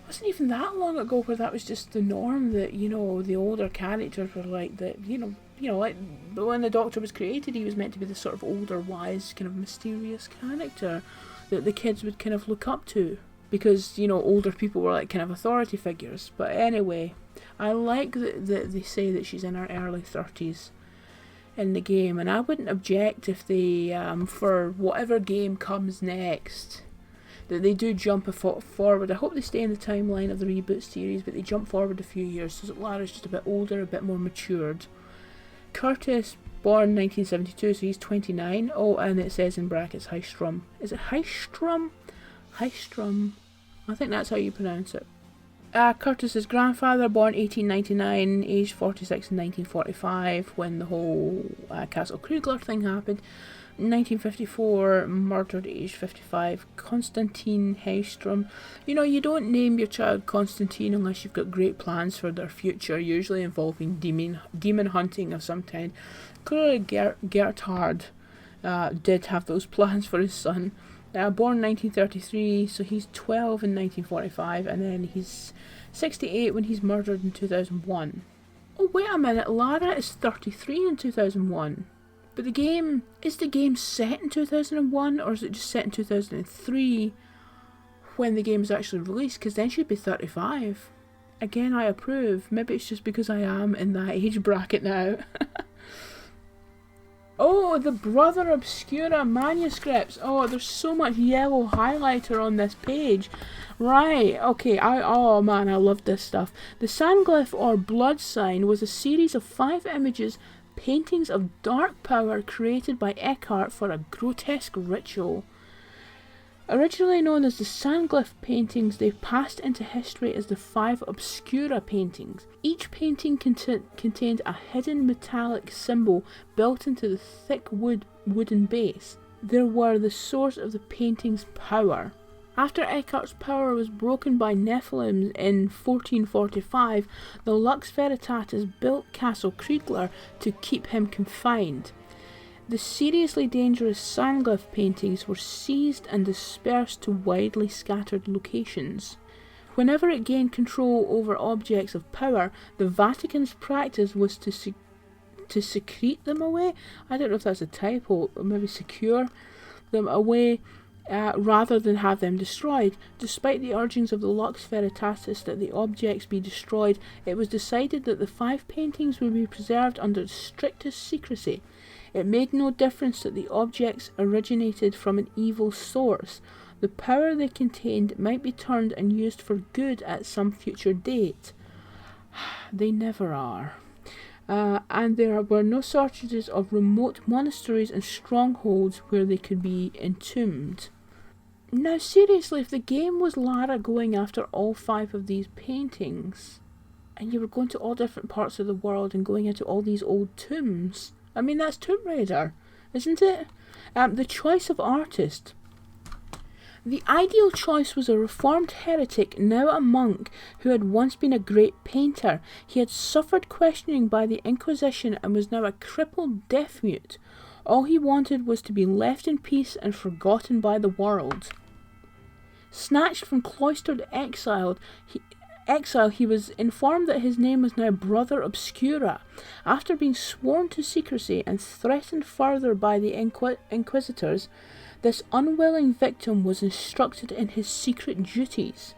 it wasn't even that long ago where that was just the norm, that, you know, the older characters were like that, you know, like when the Doctor was created, he was meant to be this sort of older, wise, kind of mysterious character that the kids would kind of look up to, because, you know, older people were like kind of authority figures. But anyway, I like that they say that she's in her early 30s in the game, and I wouldn't object if they, for whatever game comes next, that they do jump forward. I hope they stay in the timeline of the reboot series, but they jump forward a few years so that Lara's just a bit older, a bit more matured. Curtis, born 1972, so he's 29. Oh, and it says in brackets Heistrom. Is it Heistrom? Heistrom. I think that's how you pronounce it. Curtis's grandfather, born 1899, aged 46 in 1945, when the whole Castle Kriegler thing happened. 1954, murdered aged 55, Konstantin Heistrom. You know, you don't name your child Konstantin unless you've got great plans for their future, usually involving demon hunting of some kind. Clearly, Gerhard did have those plans for his son. Born 1933, so he's 12 in 1945, and then he's 68 when he's murdered in 2001. Oh, wait a minute, Lara is 33 in 2001. But is the game set in 2001, or is it just set in 2003 when the game is actually released? Because then she'd be 35. Again, I approve. Maybe it's just because I am in that age bracket now. Oh, the Brother Obscura manuscripts. Oh, there's so much yellow highlighter on this page. Right, okay, oh man, I love this stuff. The Sandglyph or Blood Sign was a series of 5 images, paintings of dark power created by Eckhart for a grotesque ritual. Originally known as the Sandglyph paintings, they passed into history as the 5 Obscura paintings. Each painting contained a hidden metallic symbol built into the thick wooden base. They were the source of the painting's power. After Eckhart's power was broken by Nephilim in 1445, the Lux Veritatis built Castle Kriegler to keep him confined. The seriously dangerous Sandglyph paintings were seized and dispersed to widely scattered locations. Whenever it gained control over objects of power, the Vatican's practice was to secrete them away. I don't know if that's a typo, or maybe secure them away rather than have them destroyed. Despite the urgings of the Lux Veritatis that the objects be destroyed, it was decided that the 5 paintings would be preserved under the strictest secrecy. It made no difference that the objects originated from an evil source. The power they contained might be turned and used for good at some future date. They never are. And there were no shortages of remote monasteries and strongholds where they could be entombed. Now seriously, if the game was Lara going after all 5 of these paintings, and you were going to all different parts of the world and going into all these old tombs, I mean, that's Tomb Raider, isn't it? The choice of artist. The ideal choice was a reformed heretic, now a monk, who had once been a great painter. He had suffered questioning by the Inquisition and was now a crippled deaf-mute. All he wanted was to be left in peace and forgotten by the world. Snatched from cloistered exile, he was informed that his name was now Brother Obscura. After being sworn to secrecy and threatened further by the Inquisitors, this unwilling victim was instructed in his secret duties.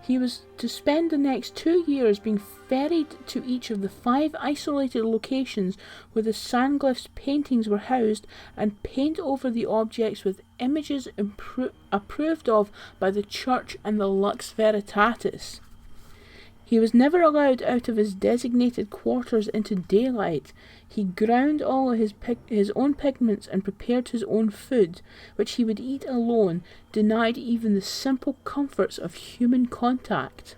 He was to spend the next 2 years being ferried to each of the 5 isolated locations where the Sandglyph's paintings were housed and paint over the objects with images approved of by the Church and the Lux Veritatis. He was never allowed out of his designated quarters into daylight. He ground all of his own pigments and prepared his own food, which he would eat alone, denied even the simple comforts of human contact.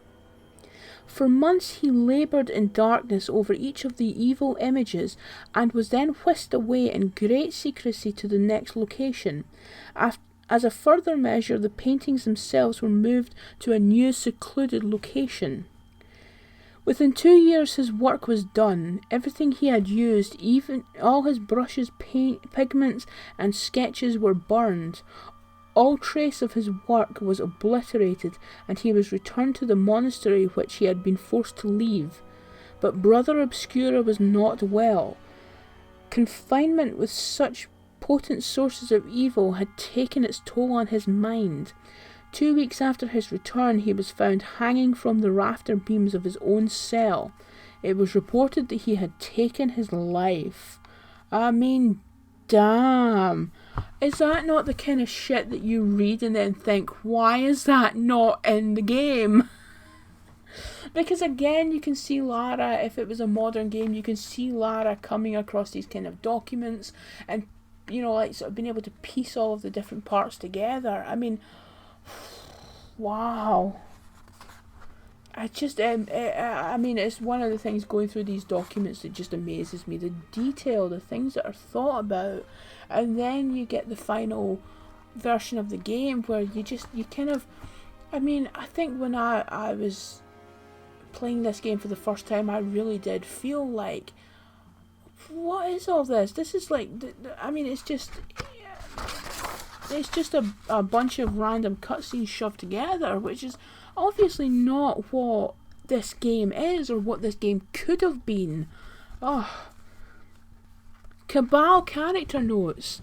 For months he laboured in darkness over each of the evil images, and was then whisked away in great secrecy to the next location. As a further measure, the paintings themselves were moved to a new secluded location. Within 2 years his work was done. Everything he had used, even all his brushes, pigments and sketches, were burned. All trace of his work was obliterated, and he was returned to the monastery which he had been forced to leave. But Brother Obscura was not well. Confinement with such potent sources of evil had taken its toll on his mind. 2 weeks after his return, he was found hanging from the rafter beams of his own cell. It was reported that he had taken his life. I mean, damn. Is that not the kind of shit that you read and then think, why is that not in the game? Because again, you can see Lara, if it was a modern game, you can see Lara coming across these kind of documents and, you know, like sort of being able to piece all of the different parts together. I mean, wow. I mean, it's one of the things going through these documents that just amazes me. The detail, the things that are thought about. And then you get the final version of the game where you kind of... I mean, I think when I was playing this game for the first time, I really did feel like, what is all this? This is like... I mean, it's just a bunch of random cutscenes shoved together, which is obviously not what this game is or what this game could have been. Oh. Cabal character notes.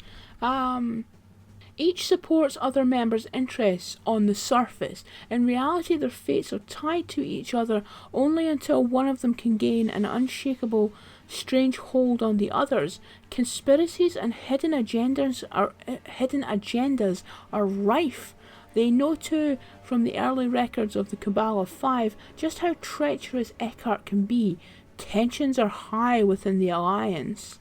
Each supports other members' interests on the surface. In reality, their fates are tied to each other only until one of them can gain an unshakable, strange hold on the others. Conspiracies and hidden agendas are rife. They know too, from the early records of the Cabal of Five, just how treacherous Eckhart can be. Tensions are high within the Alliance.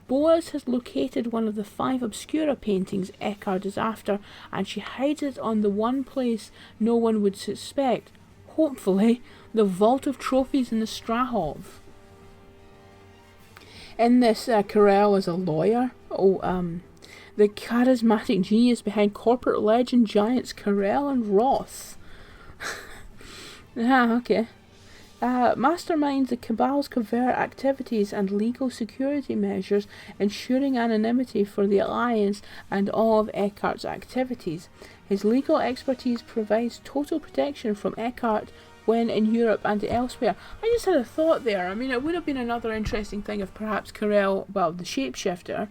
Boaz has located one of the 5 Obscura paintings Eckhart is after, and she hides it on the one place no one would suspect. Hopefully, the Vault of Trophies in the Strahov. In this, Carell is a lawyer. The charismatic genius behind corporate legend giants Carell and Roth. Okay. Masterminds the Cabal's covert activities and legal security measures, ensuring anonymity for the Alliance and all of Eckhart's activities. His legal expertise provides total protection from Eckhart when in Europe and elsewhere. I just had a thought there. I mean, it would have been another interesting thing if perhaps Carell, well, the shapeshifter,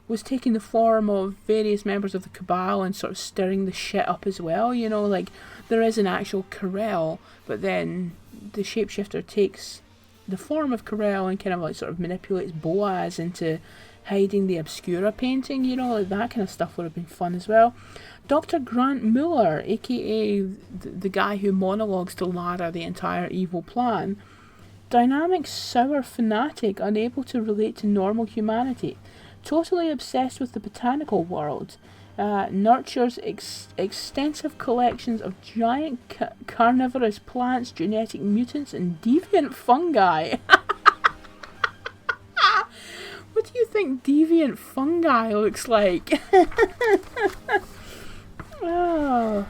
was taking the form of various members of the Cabal and sort of stirring the shit up as well. You know, like, there is an actual Carell, but then the shapeshifter takes the form of Carell and kind of like sort of manipulates Boaz into hiding the Obscura painting, you know, like that kind of stuff would have been fun as well. Dr. Grant Muller, aka the guy who monologues to Lara the entire evil plan. Dynamic, sour fanatic, unable to relate to normal humanity. Totally obsessed with the botanical world. Nurtures extensive collections of giant carnivorous plants, genetic mutants, and deviant fungi. What do you think deviant fungi looks like? Oh.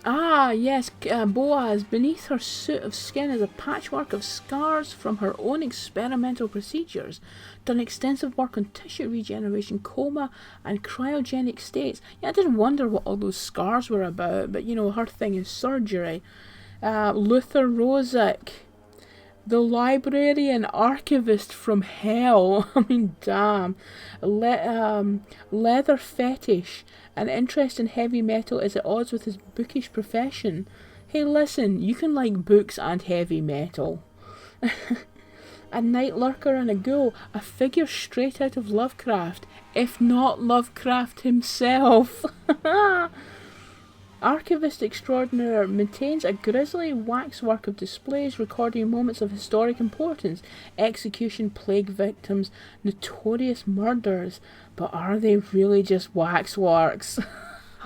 Yes, Boaz. Beneath her suit of skin is a patchwork of scars from her own experimental procedures. Done extensive work on tissue regeneration, coma, and cryogenic states. Yeah, I did wonder what all those scars were about, but you know, her thing is surgery. Luther Rozek. The librarian archivist from hell. I mean, damn. Leather fetish. An interest in heavy metal is at odds with his bookish profession. Hey, listen, you can like books and heavy metal. A night lurker and a ghoul. A figure straight out of Lovecraft, if not Lovecraft himself. Archivist extraordinaire maintains a grisly waxwork of displays recording moments of historic importance, execution, plague victims, notorious murders. But are they really just waxworks?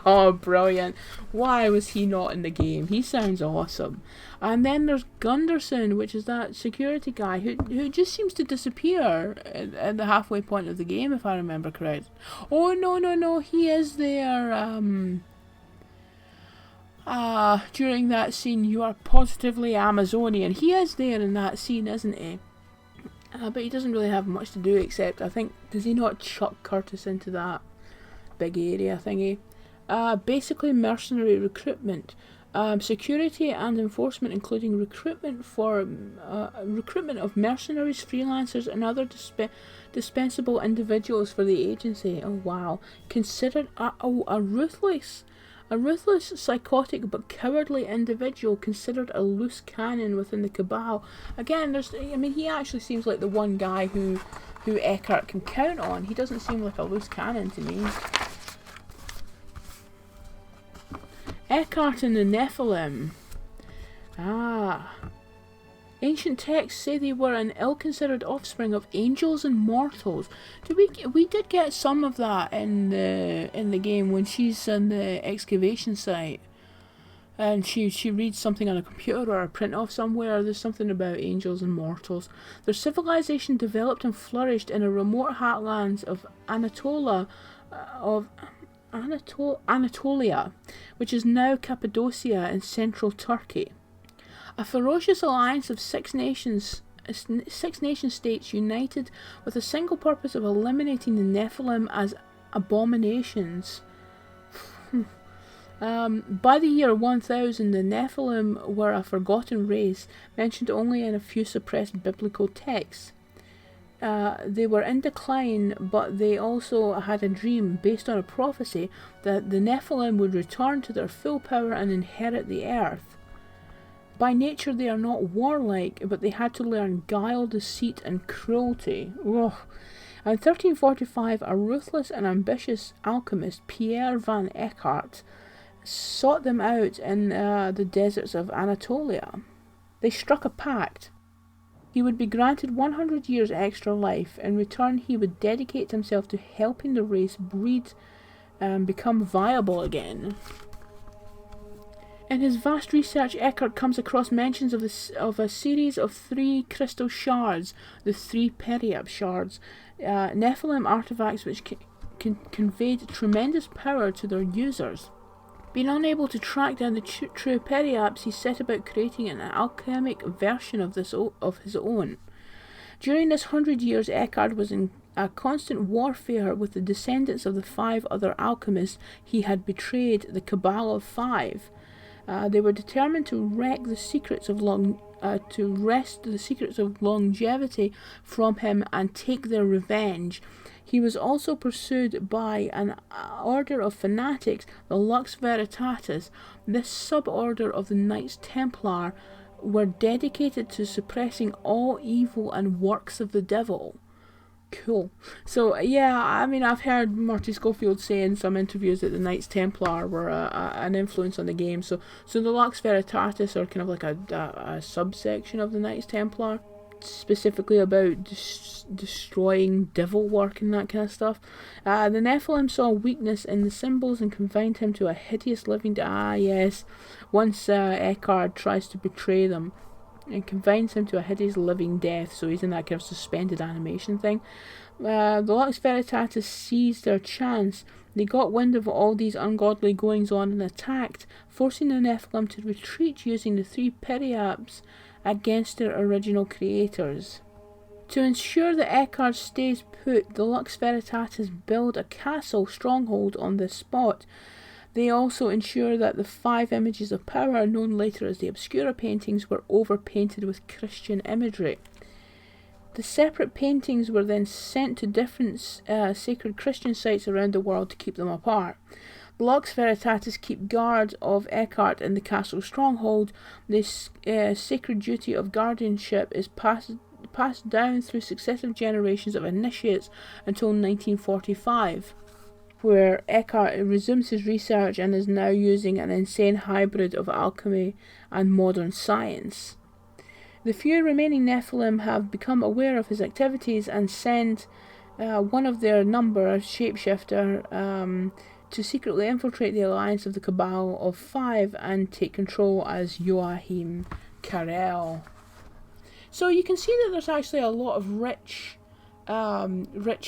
Oh, brilliant. Why was he not in the game? He sounds awesome. And then there's Gunderson, which is that security guy who just seems to disappear at the halfway point of the game, if I remember correct. Oh, no, he is there. During that scene, you are positively Amazonian. He is there in that scene, isn't he? But he doesn't really have much to do except, I think, does he not chuck Curtis into that big area thingy? Basically mercenary recruitment. Security and enforcement, including recruitment of mercenaries, freelancers, and other dispensable individuals for the agency. Oh wow! Considered a ruthless, psychotic but cowardly individual, considered a loose cannon within the Cabal. Again, he actually seems like the one guy who Eckhart can count on. He doesn't seem like a loose cannon to me. Eckhart and the Nephilim. Ancient texts say they were an ill-considered offspring of angels and mortals. We did get some of that in the game when she's on the excavation site, and she reads something on a computer or a print off somewhere. There's something about angels and mortals. Their civilization developed and flourished in a remote heartlands of Anatolia, which is now Cappadocia in central Turkey. A ferocious alliance of six nation states united with a single purpose of eliminating the Nephilim as abominations. By the year 1000, the Nephilim were a forgotten race, mentioned only in a few suppressed biblical texts. They were in decline, but they also had a dream based on a prophecy that the Nephilim would return to their full power and inherit the earth. By nature they are not warlike, but they had to learn guile, deceit, and cruelty. Ugh. In 1345, a ruthless and ambitious alchemist, Pierre van Eckhart, sought them out in the deserts of Anatolia. They struck a pact. He would be granted 100 years extra life. In return, he would dedicate himself to helping the race breed and become viable again. In his vast research, Eckhart comes across mentions of a series of 3 crystal shards, the 3 Periap shards, Nephilim artifacts which conveyed tremendous power to their users. Being unable to track down the true Periaps, he set about creating an alchemic version of his own. During this 100 years, Eckhart was in a constant warfare with the descendants of the 5 other alchemists he had betrayed, the Cabal of Five. They were determined to wrest the secrets of longevity from him and take their revenge. He was also pursued by an order of fanatics, the Lux Veritatis. This suborder of the Knights Templar were dedicated to suppressing all evil and works of the devil. Cool. So, yeah, I've heard Marty Schofield say in some interviews that the Knights Templar were an influence on the game. So the Lux Veritatis are kind of like a subsection of the Knights Templar, specifically about destroying devil work and that kind of stuff. The Nephilim saw weakness in the symbols and confined him to a hideous living yes, once Eckhart tries to betray them and confines him to a hideous living death, so he's in that kind of suspended animation thing. The Lux Veritatis seized their chance. They got wind of all these ungodly goings on and attacked, forcing the Nephilim to retreat using the 3 Periaps against their original creators. To ensure that Eckhart stays put, the Lux Veritatis build a castle stronghold on this spot. They also ensure that the 5 images of power, known later as the Obscura paintings, were overpainted with Christian imagery. The separate paintings were then sent to different sacred Christian sites around the world to keep them apart. The Lux Veritatis keep guard of Eckhart in the castle stronghold. This sacred duty of guardianship is passed down through successive generations of initiates until 1945, where Eckhart resumes his research and is now using an insane hybrid of alchemy and modern science. The few remaining Nephilim have become aware of his activities and send one of their number, a shapeshifter, to secretly infiltrate the alliance of the Cabal of Five and take control as Joachim Karel. So you can see that there's actually a lot of rich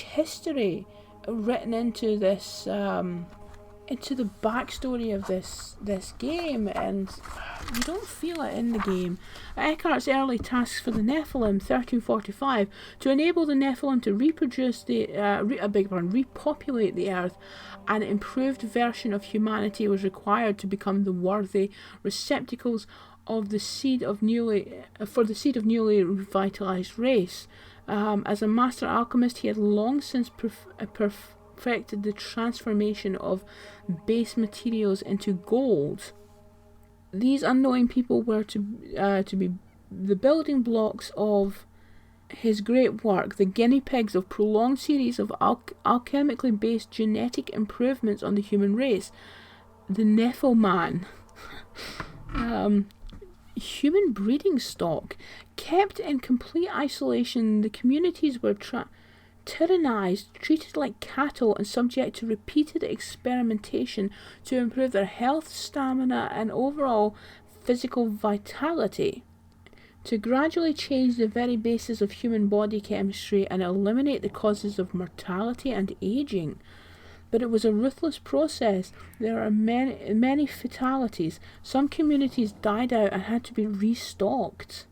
history written into this, into the backstory of this game, and you don't feel it in the game. Eckhart's early tasks for the Nephilim, 1345, to enable the Nephilim to reproduce repopulate the earth. An improved version of humanity was required to become the worthy receptacles of the seed of newly revitalized race. As a master alchemist, he had long since perfected the transformation of base materials into gold. These unknowing people were to be the building blocks of his great work, the guinea pigs of prolonged series of alchemically based genetic improvements on the human race. The Nephilim, human breeding stock. Kept in complete isolation, the communities were tyrannized, treated like cattle, and subject to repeated experimentation to improve their health, stamina, and overall physical vitality. To gradually change the very basis of human body chemistry and eliminate the causes of mortality and aging. But it was a ruthless process. There are many fatalities. Some communities died out and had to be restocked.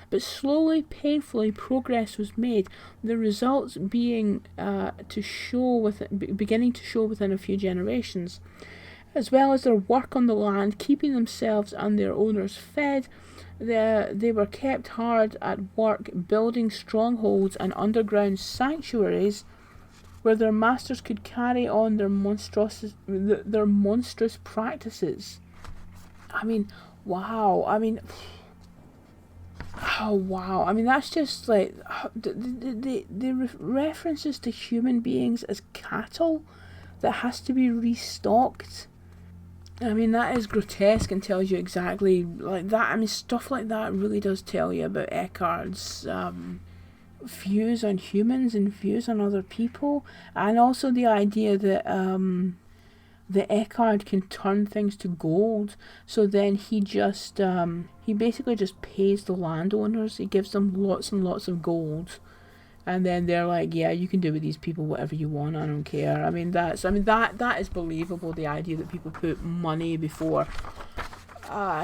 But slowly, painfully, progress was made, the results beginning to show within a few generations. As well as their work on the land, keeping themselves and their owners fed, they were kept hard at work building strongholds and underground sanctuaries where their masters could carry on their monstrous practices. I mean, wow. Oh wow! I mean, that's just like the references to human beings as cattle that has to be restocked. I mean, that is grotesque and tells you exactly like that. I mean, stuff like that really does tell you about Eckhart's views on humans and views on other people, and also the idea that the Eckhart can turn things to gold. So then he just he basically just pays the landowners. He gives them lots and lots of gold, and then they're like, yeah, you can do with these people whatever you want. I don't care. I mean, that is believable. The idea that people put money before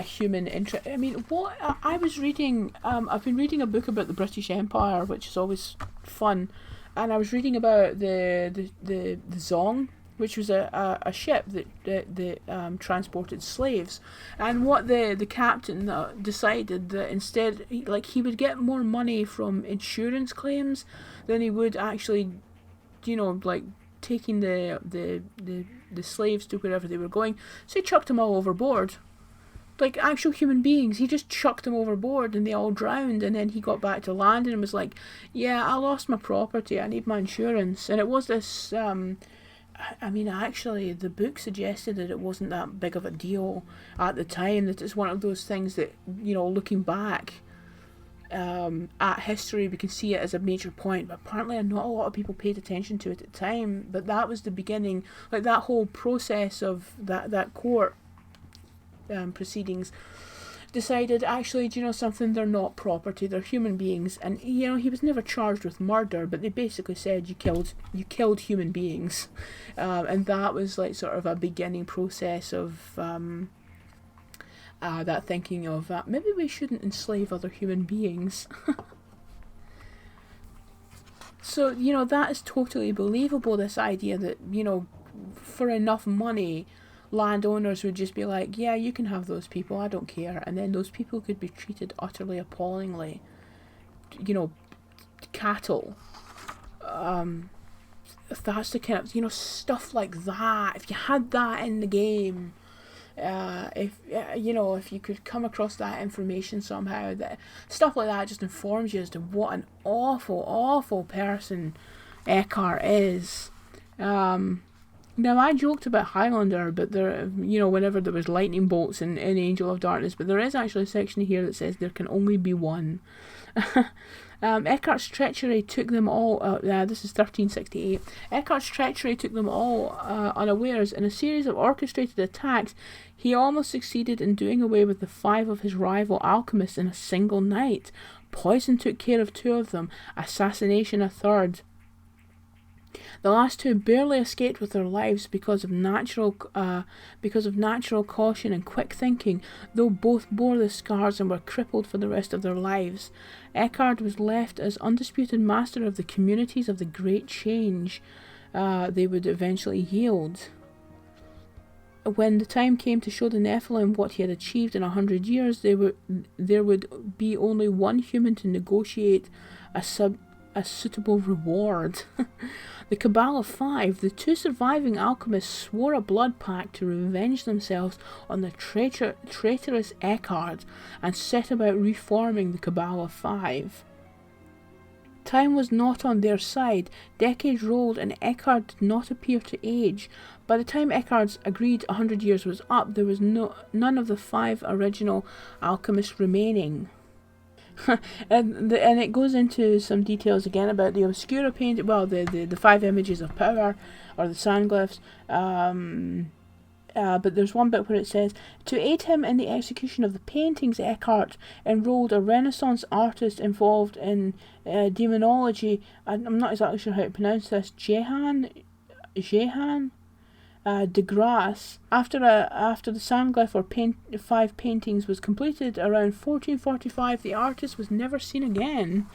human interest. I mean, what I was reading. I've been reading a book about the British Empire, which is always fun, and I was reading about the Zong, which was a ship that transported slaves, and what the captain decided that instead, he would get more money from insurance claims than he would actually, taking the slaves to wherever they were going. So he chucked them all overboard. Like actual human beings, he just chucked them overboard and they all drowned, and then he got back to land and was like, yeah, I lost my property, I need my insurance. And it was this I mean, actually, the book suggested that it wasn't that big of a deal at the time, that it's one of those things that, looking back at history, we can see it as a major point, but apparently not a lot of people paid attention to it at the time. But that was the beginning, like that whole process of that court proceedings decided, actually, do you know something, they're not property, they're human beings. And he was never charged with murder, but they basically said you killed human beings, and that was like sort of a beginning process of that thinking of maybe we shouldn't enslave other human beings. So that is totally believable, this idea that for enough money, landowners would just be like, yeah, you can have those people, I don't care. And then those people could be treated utterly appallingly. You know, cattle. If that's the kind of, you know, stuff like that. If you had that in the game, if you could come across that information somehow, that stuff like that just informs you as to what an awful person Eckhart is. Now, I joked about Highlander, but there, you know, whenever there was lightning bolts in Angel of Darkness, but there is actually a section here that says there can only be one. Eckhart's treachery took them all, this is 1368, Eckhart's treachery took them all unawares. In a series of orchestrated attacks, he almost succeeded in doing away with the 5 of his rival alchemists in a single night. Poison took care of 2 of them, assassination a third. The last 2 barely escaped with their lives because of natural caution and quick thinking, though both bore the scars and were crippled for the rest of their lives. Eckhart was left as undisputed master of the communities of the Great Change they would eventually yield. When the time came to show the Nephilim what he had achieved in 100 years, there would be only one human to negotiate a suitable reward. The Cabal of Five, the 2 surviving alchemists, swore a blood pact to revenge themselves on the traitorous Eckhart and set about reforming the Cabal of Five. Time was not on their side. Decades rolled and Eckhart did not appear to age. By the time Eckhart's agreed 100 years was up, there was none of the 5 original alchemists remaining. and it goes into some details again about the Obscura painting, well, the 5 images of power, or the sandglyphs, but there's one bit where it says, to aid him in the execution of the paintings, Eckhart enrolled a Renaissance artist involved in demonology. I'm not exactly sure how to pronounce this, Jehan de Grasse. After the sandglyph or 5 paintings was completed around 1445, the artist was never seen again.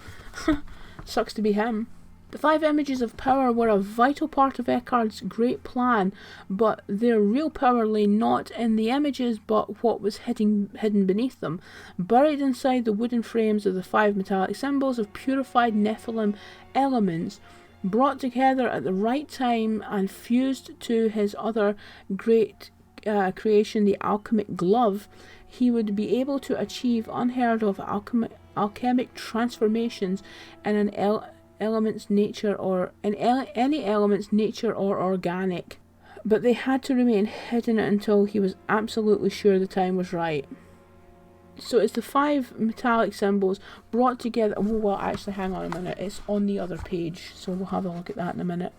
Sucks to be him. The 5 images of power were a vital part of Eckhart's great plan, but their real power lay not in the images but what was hidden beneath them. Buried inside the wooden frames of the 5 metallic symbols of purified Nephilim elements, brought together at the right time and fused to his other great creation, the alchemic glove, he would be able to achieve unheard of alchemic transformations in an element's nature or in any element's nature or organic. But they had to remain hidden until he was absolutely sure the time was right. So it's the 5 metallic symbols brought together. Oh, well, actually, hang on a minute. It's on the other page, so we'll have a look at that in a minute.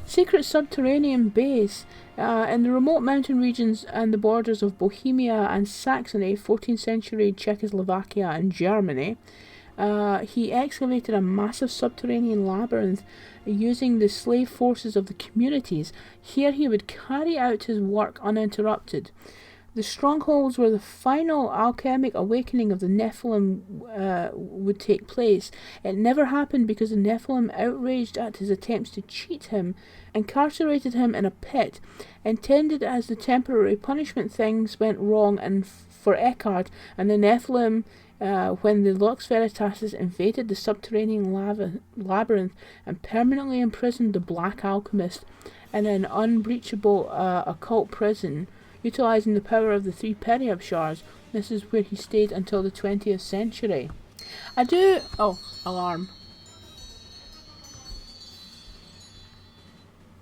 Secret subterranean base in the remote mountain regions and the borders of Bohemia and Saxony, 14th century Czechoslovakia and Germany. He excavated a massive subterranean labyrinth using the slave forces of the communities. Here he would carry out his work uninterrupted. The strongholds where the final alchemic awakening of the Nephilim would take place. It never happened because the Nephilim, outraged at his attempts to cheat him, incarcerated him in a pit. Intended as the temporary punishment, things went wrong and for Eckhart and the Nephilim when the Lux Veritatis invaded the subterranean labyrinth and permanently imprisoned the Black Alchemist in an unbreachable occult prison. Utilising the power of the 3 Periab shards, this is where he stayed until the 20th century. Alarm.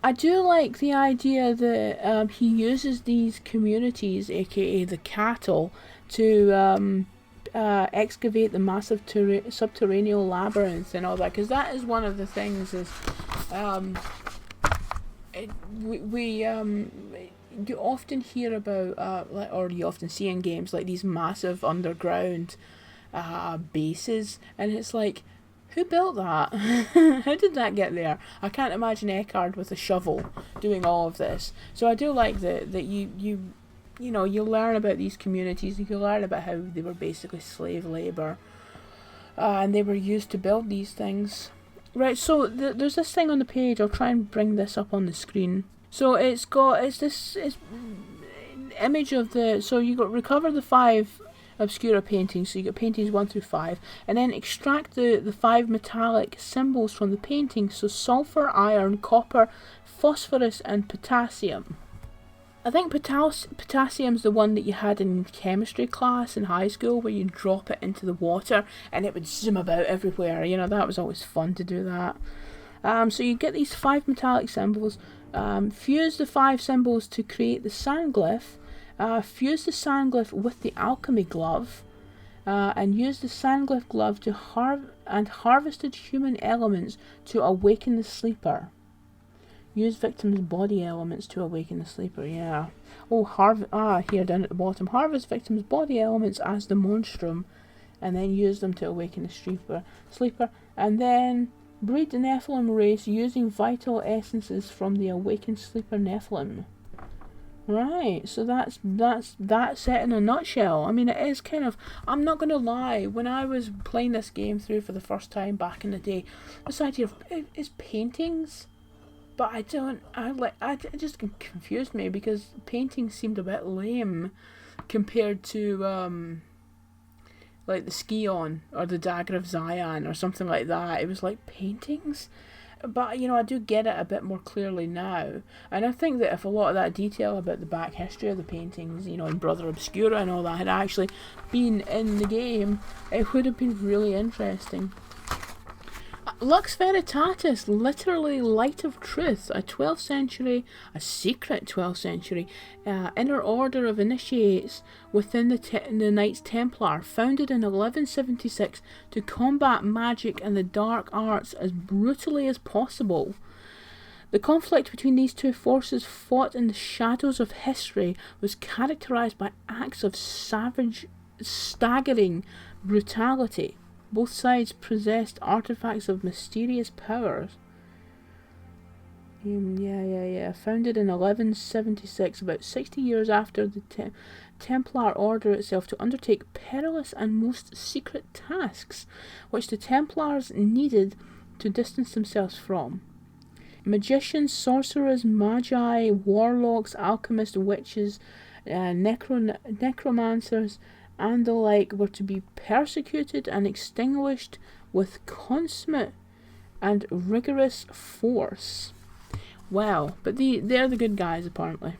I do like the idea that he uses these communities, aka the cattle, to excavate the massive subterranean labyrinth and all that, because that is one of the things is you often hear about, or you often see in games, like these massive underground bases, and it's like, who built that? How did that get there? I can't imagine Eckhart with a shovel doing all of this. So I do like that you learn about these communities, you learn about how they were basically slave labour, and they were used to build these things. Right, so there's this thing on the page, I'll try and bring this up on the screen. So it's this image of the, so you got recover the 5 Obscura paintings, so you got paintings 1 through 5, and then extract the 5 metallic symbols from the paintings, so sulfur, iron, copper, phosphorus and potassium. I think potassium's the one that you had in chemistry class in high school, where you drop it into the water and it would zoom about everywhere. You know, that was always fun to do that. So you get these 5 metallic symbols, fuse the 5 symbols to create the sandglyph, fuse the sandglyph with the alchemy glove, and use the sandglyph glove to harvested human elements to awaken the sleeper. Use victim's body elements to awaken the sleeper, yeah. Oh, here down at the bottom. Harvest victim's body elements as the monstrum, and then use them to awaken the sleeper. And then breed the Nephilim race using vital essences from the awakened sleeper Nephilim. Right, so that's it in a nutshell. I mean, it is kind of, I'm not going to lie, when I was playing this game through for the first time back in the day, this idea of, is paintings? But it just confused me, because paintings seemed a bit lame compared to, like the Scion or the Dagger of Zion or something like that. It was like, paintings? But, you know, I do get it a bit more clearly now. And I think that if a lot of that detail about the back history of the paintings, you know, in Brother Obscura and all that had actually been in the game, it would have been really interesting. Lux Veritatis, literally light of truth, a secret 12th century inner order of initiates within the Knights Templar, founded in 1176 to combat magic and the dark arts as brutally as possible. The conflict between these two forces, fought in the shadows of history, was characterized by acts of savage, staggering brutality. Both sides possessed artifacts of mysterious powers. Founded in 1176, about 60 years after the Templar Order itself, to undertake perilous and most secret tasks, which the Templars needed to distance themselves from. Magicians, sorcerers, magi, warlocks, alchemists, witches, necromancers, and the like were to be persecuted and extinguished with consummate and rigorous force. Well, but they're the good guys, apparently.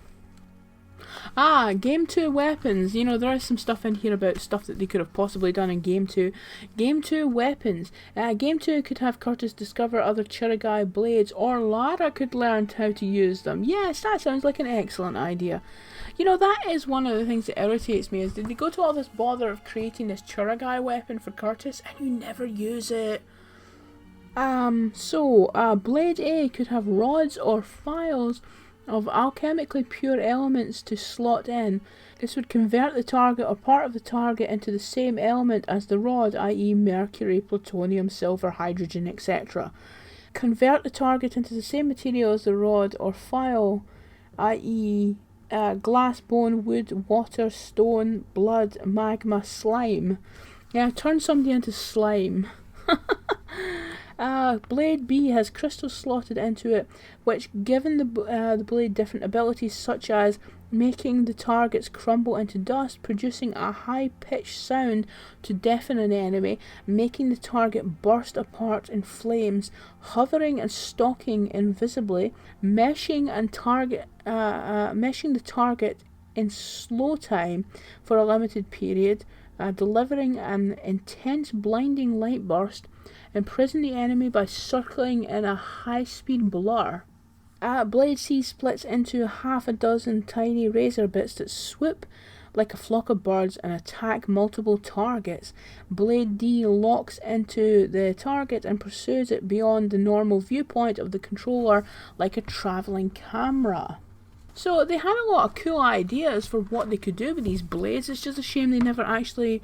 Game 2 weapons. You know, there is some stuff in here about stuff that they could have possibly done in Game 2. Game 2 weapons. Game 2 could have Curtis discover other Chirigai blades, or Lara could learn how to use them. Yes, that sounds like an excellent idea. You know, that is one of the things that irritates me, is did they go to all this bother of creating this Chirigai weapon for Curtis, and you never use it? Blade A could have rods or files of alchemically pure elements to slot in. This would convert the target or part of the target into the same element as the rod, i.e. mercury, plutonium, silver, hydrogen, etc. Convert the target into the same material as the rod or file, i.e. glass, bone, wood, water, stone, blood, magma, slime. Yeah, turn somebody into slime. Blade B has crystals slotted into it, which given the blade different abilities, such as making the targets crumble into dust, producing a high-pitched sound to deafen an enemy, making the target burst apart in flames, hovering and stalking invisibly, meshing the target in slow time for a limited period, delivering an intense blinding light burst, imprison the enemy by circling in a high-speed blur. Blade C splits into half a dozen tiny razor bits that swoop like a flock of birds and attack multiple targets. Blade D locks into the target and pursues it beyond the normal viewpoint of the controller like a travelling camera. So they had a lot of cool ideas for what they could do with these blades. It's just a shame they never actually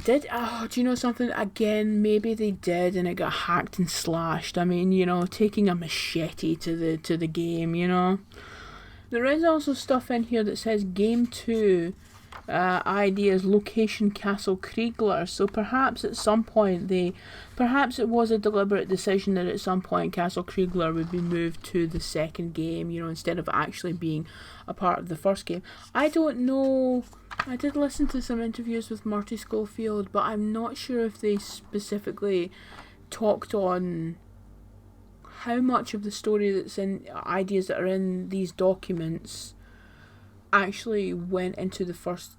did. Oh, do you know something? Again, maybe they did and it got hacked and slashed. I mean, you know, taking a machete to the game, you know. There is also stuff in here that says Game 2 ideas, location Castle Kriegler. So perhaps at some point perhaps it was a deliberate decision that at some point Castle Kriegler would be moved to the second game, instead of actually being a part of the first game. I don't know. I did listen to some interviews with Marty Schofield, but I'm not sure if they specifically talked on how much of the story that's in ideas that are in these documents actually went into the first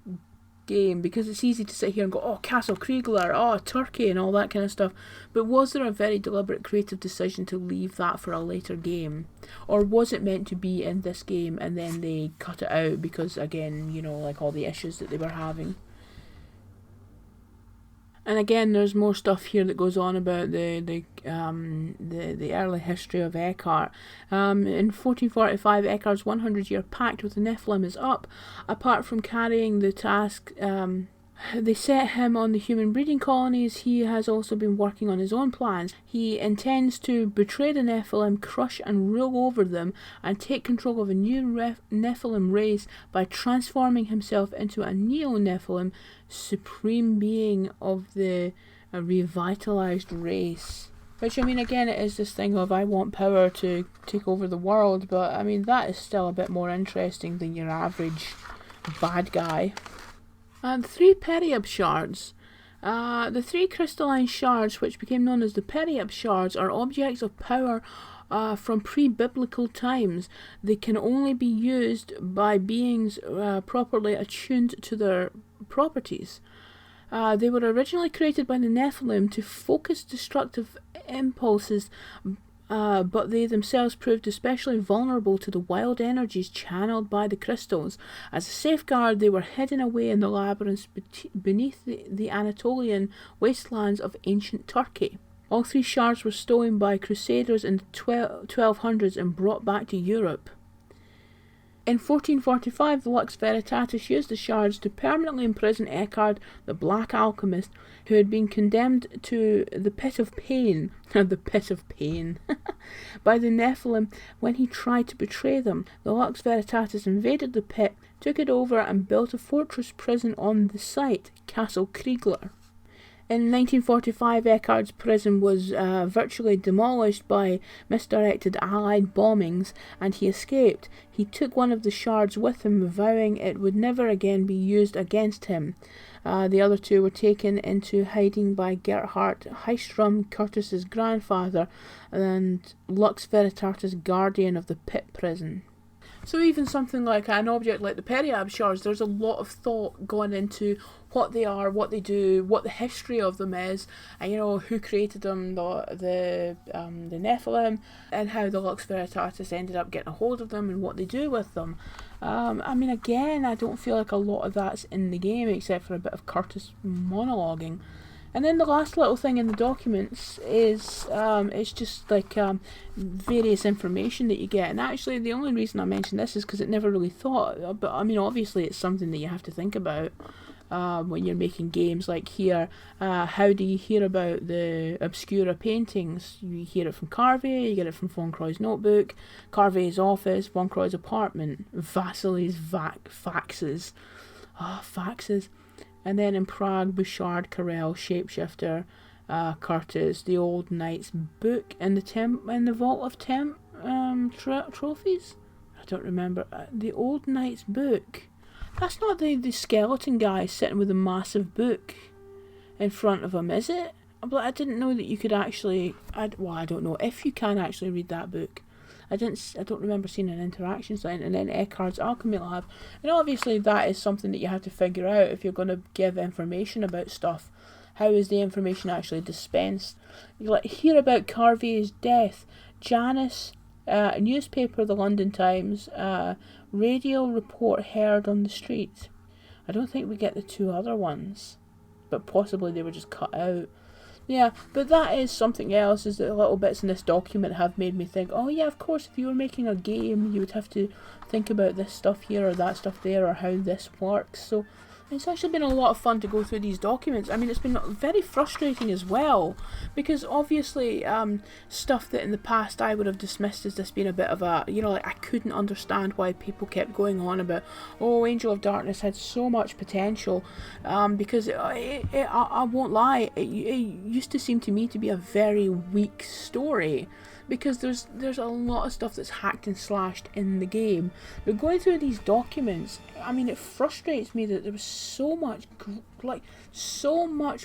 game, because it's easy to sit here and go, oh, Castle Kriegler, oh, Turkey and all that kind of stuff, but was there a very deliberate creative decision to leave that for a later game, or was it meant to be in this game and then they cut it out because, again, like all the issues that they were having? And again, there's more stuff here that goes on about the early history of Eckhart. In 1445, Eckhart's 100-year pact with the Nephilim is up. Apart from carrying the task, they set him on the human breeding colonies. He has also been working on his own plans. He intends to betray the Nephilim, crush and rule over them, and take control of a new Nephilim race by transforming himself into a Neo-Nephilim, supreme being of the revitalized race. Which, again, it is this thing of, I want power to take over the world, but, that is still a bit more interesting than your average bad guy. And 3 Periab shards. The 3 crystalline shards, which became known as the Periab shards, are objects of power from pre-biblical times. They can only be used by beings properly attuned to their properties. They were originally created by the Nephilim to focus destructive impulses, but they themselves proved especially vulnerable to the wild energies channeled by the crystals. As a safeguard, they were hidden away in the labyrinths beneath the Anatolian wastelands of ancient Turkey. All 3 shards were stolen by crusaders in the 1200s and brought back to Europe. In 1445, the Lux Veritatis used the shards to permanently imprison Eckhart, the Black Alchemist, who had been condemned to the Pit of Pain, the Pit of Pain, by the Nephilim when he tried to betray them. The Lux Veritatis invaded the pit, took it over, and built a fortress prison on the site, Castle Kriegler. In 1945, Eckhart's prison was virtually demolished by misdirected Allied bombings, and he escaped. He took one of the shards with him, vowing it would never again be used against him. The other 2 were taken into hiding by Gerhard Heistrom, Curtis's grandfather, and Lux Veritatis' guardian of the pit prison. So even something like an object like the Periab shards, there's a lot of thought going into what they are, what they do, what the history of them is, and who created them, the Nephilim, and how the Lux Veritatis ended up getting a hold of them and what they do with them. Again, I don't feel like a lot of that's in the game except for a bit of Curtis monologuing. And then the last little thing in the documents is it's just like various information that you get. And actually, the only reason I mention this is because it never really thought. But obviously, it's something that you have to think about when you're making games. Like here, how do you hear about the Obscura paintings? You hear it from Carvey, you get it from Von Croy's notebook, Carvey's office, Von Croy's apartment, Vasily's faxes. Faxes. And then in Prague, Bouchard, Carrel, Shapeshifter, Curtis, the Old Knight's book, and the Vault of Trophies. I don't remember. The Old Knight's book. That's not the skeleton guy sitting with a massive book in front of him, is it? But I didn't know that you could actually. I don't know if you can actually read that book. I don't remember seeing an interaction sign. And then Eckhart's Alchemy Lab, and obviously that is something that you have to figure out if you're going to give information about stuff. How is the information actually dispensed? You hear about Carvey's death, Janus, newspaper, the London Times, radio report heard on the street. I don't think we get the 2 other ones, but possibly they were just cut out. Yeah, but that is something else, is that little bits in this document have made me think, oh yeah, of course, if you were making a game, you would have to think about this stuff here or that stuff there or how this works. So It's actually been a lot of fun to go through these documents. I mean, it's been very frustrating as well, because obviously stuff that in the past I would have dismissed as this being a bit of a, like I couldn't understand why people kept going on about, oh, Angel of Darkness had so much potential, because I won't lie, it used to seem to me to be a very weak story. Because there's a lot of stuff that's hacked and slashed in the game. But going through these documents, I mean, it frustrates me that there was so much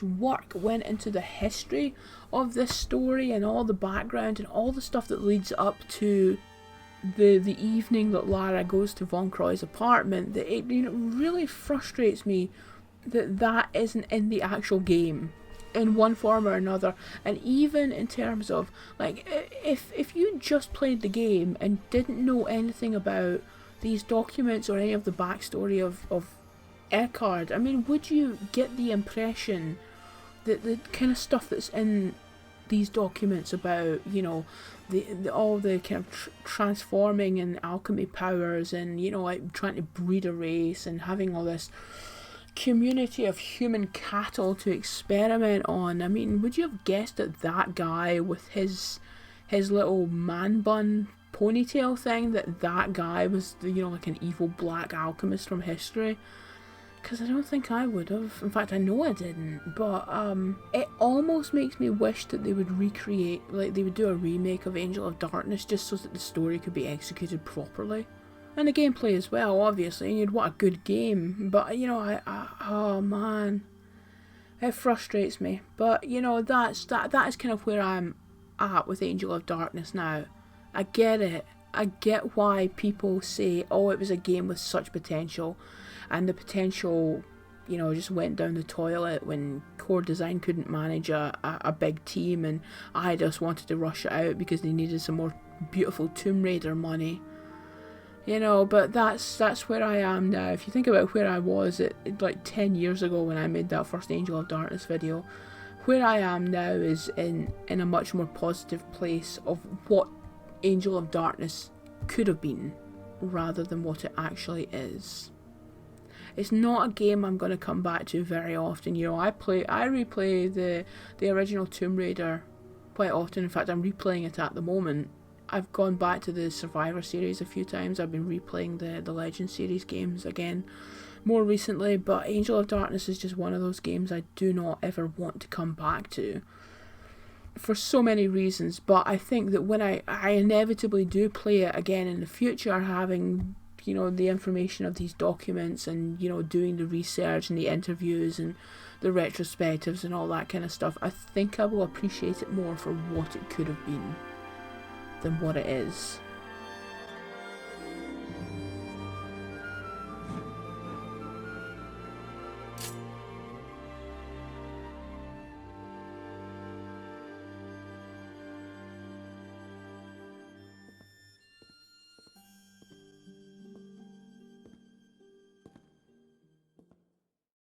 work went into the history of this story and all the background and all the stuff that leads up to the evening that Lara goes to Von Croy's apartment. That it really frustrates me that isn't in the actual game in one form or another. And even in terms of, like, if you just played the game and didn't know anything about these documents or any of the backstory of Eckhart, I mean, would you get the impression that the kind of stuff that's in these documents about, all the kind of transforming and alchemy powers and, like trying to breed a race and having all this community of human cattle to experiment on. I mean, would you have guessed that guy with his little man bun ponytail thing, that guy was like an evil black alchemist from history? Because I don't think I would have. In fact, I know I didn't. But it almost makes me wish that they would recreate, like they would do a remake of Angel of Darkness just so that the story could be executed properly. And the gameplay as well, obviously, and you'd want a good game, but, oh man, it frustrates me. But, that is kind of where I'm at with Angel of Darkness now. I get it. I get why people say, oh, it was a game with such potential, and the potential, just went down the toilet when core design couldn't manage a big team, and I just wanted to rush it out because they needed some more beautiful Tomb Raider money. But that's where I am now. If you think about where I was at like 10 years ago when I made that first Angel of Darkness video, where I am now is in a much more positive place of what Angel of Darkness could have been rather than what it actually is. It's not a game I'm going to come back to very often. I replay the original Tomb Raider quite often. In fact, I'm replaying it at the moment. I've gone back to the Survivor series a few times. I've been replaying the Legend series games again more recently, but Angel of Darkness is just one of those games I do not ever want to come back to for so many reasons. But I think that when I inevitably do play it again in the future, having the information of these documents and doing the research and the interviews and the retrospectives and all that kind of stuff, I think I will appreciate it more for what it could have been than what it is.